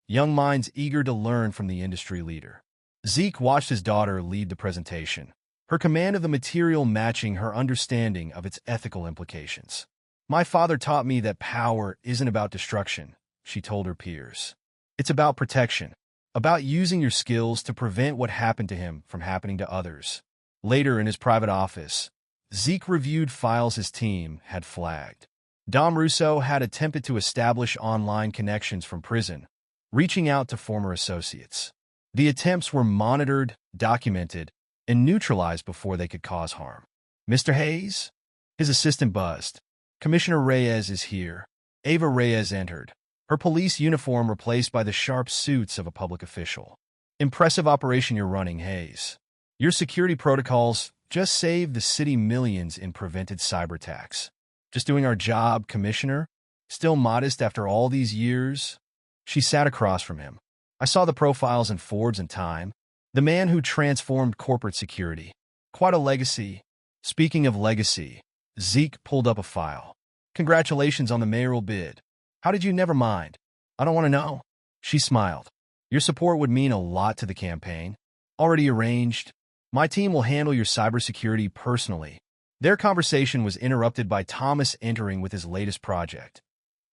Young minds eager to learn from the industry leader. Zeke watched his daughter lead the presentation, her command of the material matching her understanding of its ethical implications. "My father taught me that power isn't about destruction," she told her peers. "It's about protection, about using your skills to prevent what happened to him from happening to others." Later in his private office, Zeke reviewed files his team had flagged. Dom Russo had attempted to establish online connections from prison, reaching out to former associates. The attempts were monitored, documented, and neutralized before they could cause harm. "Mr. Hayes?" His assistant buzzed. "Commissioner Reyes is here." Ava Reyes entered, her police uniform replaced by the sharp suits of a public official. "Impressive operation you're running, Hayes. Your security protocols just saved the city millions in prevented cyber attacks." "Just doing our job, Commissioner." Still modest after all these years. She sat across from him. "I saw the profiles in Forbes and Time. The man who transformed corporate security. Quite a legacy." Speaking of legacy, Zeke pulled up a file. "Congratulations on the mayoral bid. How did you never mind?" "I don't want to know." She smiled. "Your support would mean a lot to the campaign." "Already arranged. My team will handle your cybersecurity personally." Their conversation was interrupted by Thomas entering with his latest project,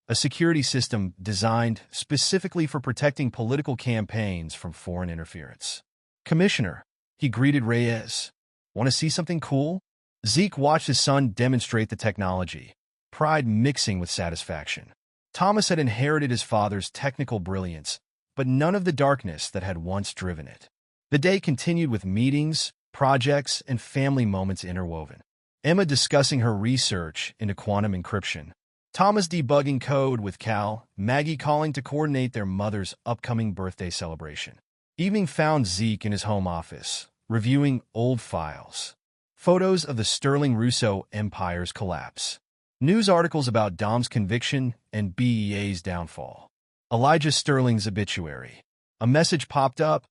a security system designed specifically for protecting political campaigns from foreign interference. "Commissioner," he greeted Reyes. "Want to see something cool?" Zeke watched his son demonstrate the technology, pride mixing with satisfaction. Thomas had inherited his father's technical brilliance, but none of the darkness that had once driven it. The day continued with meetings, projects, and family moments interwoven. Emma discussing her research into quantum encryption, Thomas debugging code with Cal, Maggie calling to coordinate their mother's upcoming birthday celebration. Evening found Zeke in his home office, reviewing old files. Photos of the Sterling Russo empire's collapse. News articles about Dom's conviction and BEA's downfall. Elijah Sterling's obituary. A message popped up.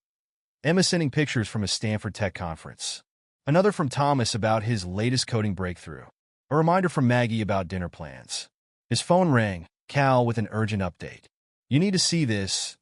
Emma sending pictures from a Stanford Tech conference. Another from Thomas about his latest coding breakthrough. A reminder from Maggie about dinner plans. His phone rang, Cal with an urgent update. "You need to see this.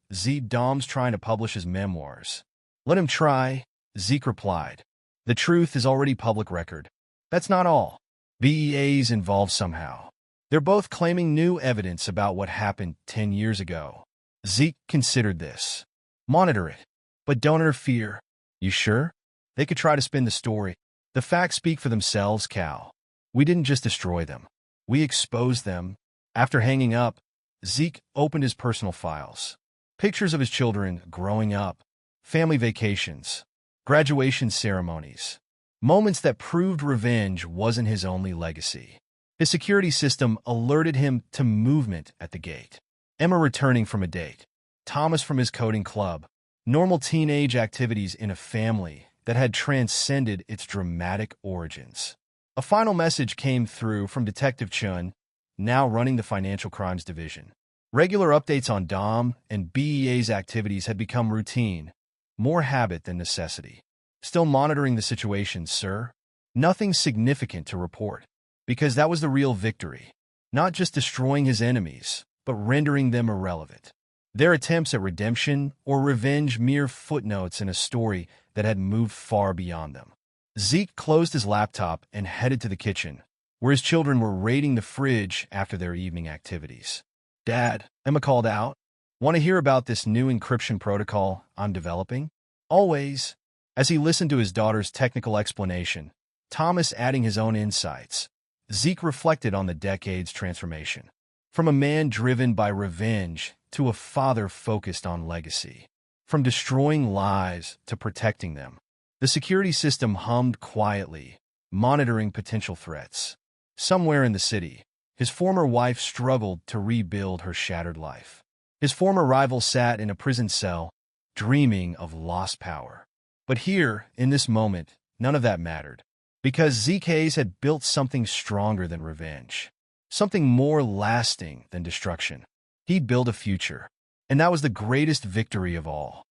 Dom's trying to publish his memoirs." "Let him try," Zeke replied. "The truth is already public record." "That's not all. BEA's involved somehow. They're both claiming new evidence about what happened 10 years ago." Zeke considered this. "Monitor it, but don't interfere." "You sure?" "They could try to spin the story. The facts speak for themselves, Cal. We didn't just destroy them. We exposed them." After hanging up, Zeke opened his personal files. Pictures of his children growing up, family vacations, graduation ceremonies, moments that proved revenge wasn't his only legacy. His security system alerted him to movement at the gate. Emma returning from a date, Thomas from his coding club, normal teenage activities in a family that had transcended its dramatic origins. A final message came through from Detective Chun, now running the Financial Crimes Division. Regular updates on Dom and BEA's activities had become routine, more habit than necessity. "Still monitoring the situation, sir. Nothing significant to report." Because that was the real victory. not just destroying his enemies, but rendering them irrelevant. Their attempts at redemption or revenge mere footnotes in a story that had moved far beyond them. Zeke closed his laptop and headed to the kitchen, where his children were raiding the fridge after their evening activities. "Dad," Emma called out, "want to hear about this new encryption protocol I'm developing?" "Always." As he listened to his daughter's technical explanation, Thomas adding his own insights, Zeke reflected on the decade's transformation. From a man driven by revenge to a father focused on legacy. From destroying lives to protecting them. The security system hummed quietly, monitoring potential threats. Somewhere in the city, his former wife struggled to rebuild her shattered life. His former rival sat in a prison cell, dreaming of lost power. But here, in this moment, none of that mattered. Because Zeke Hayes had built something stronger than revenge. Something more lasting than destruction. He'd built a future. And that was the greatest victory of all.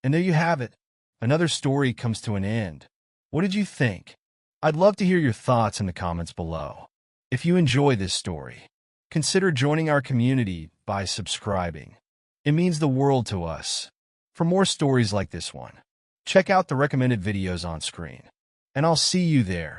And there you have it. Another story comes to an end. What did you think? I'd love to hear your thoughts in the comments below. If you enjoy this story, consider joining our community by subscribing. It means the world to us. For more stories like this one, check out the recommended videos on screen. And I'll see you there.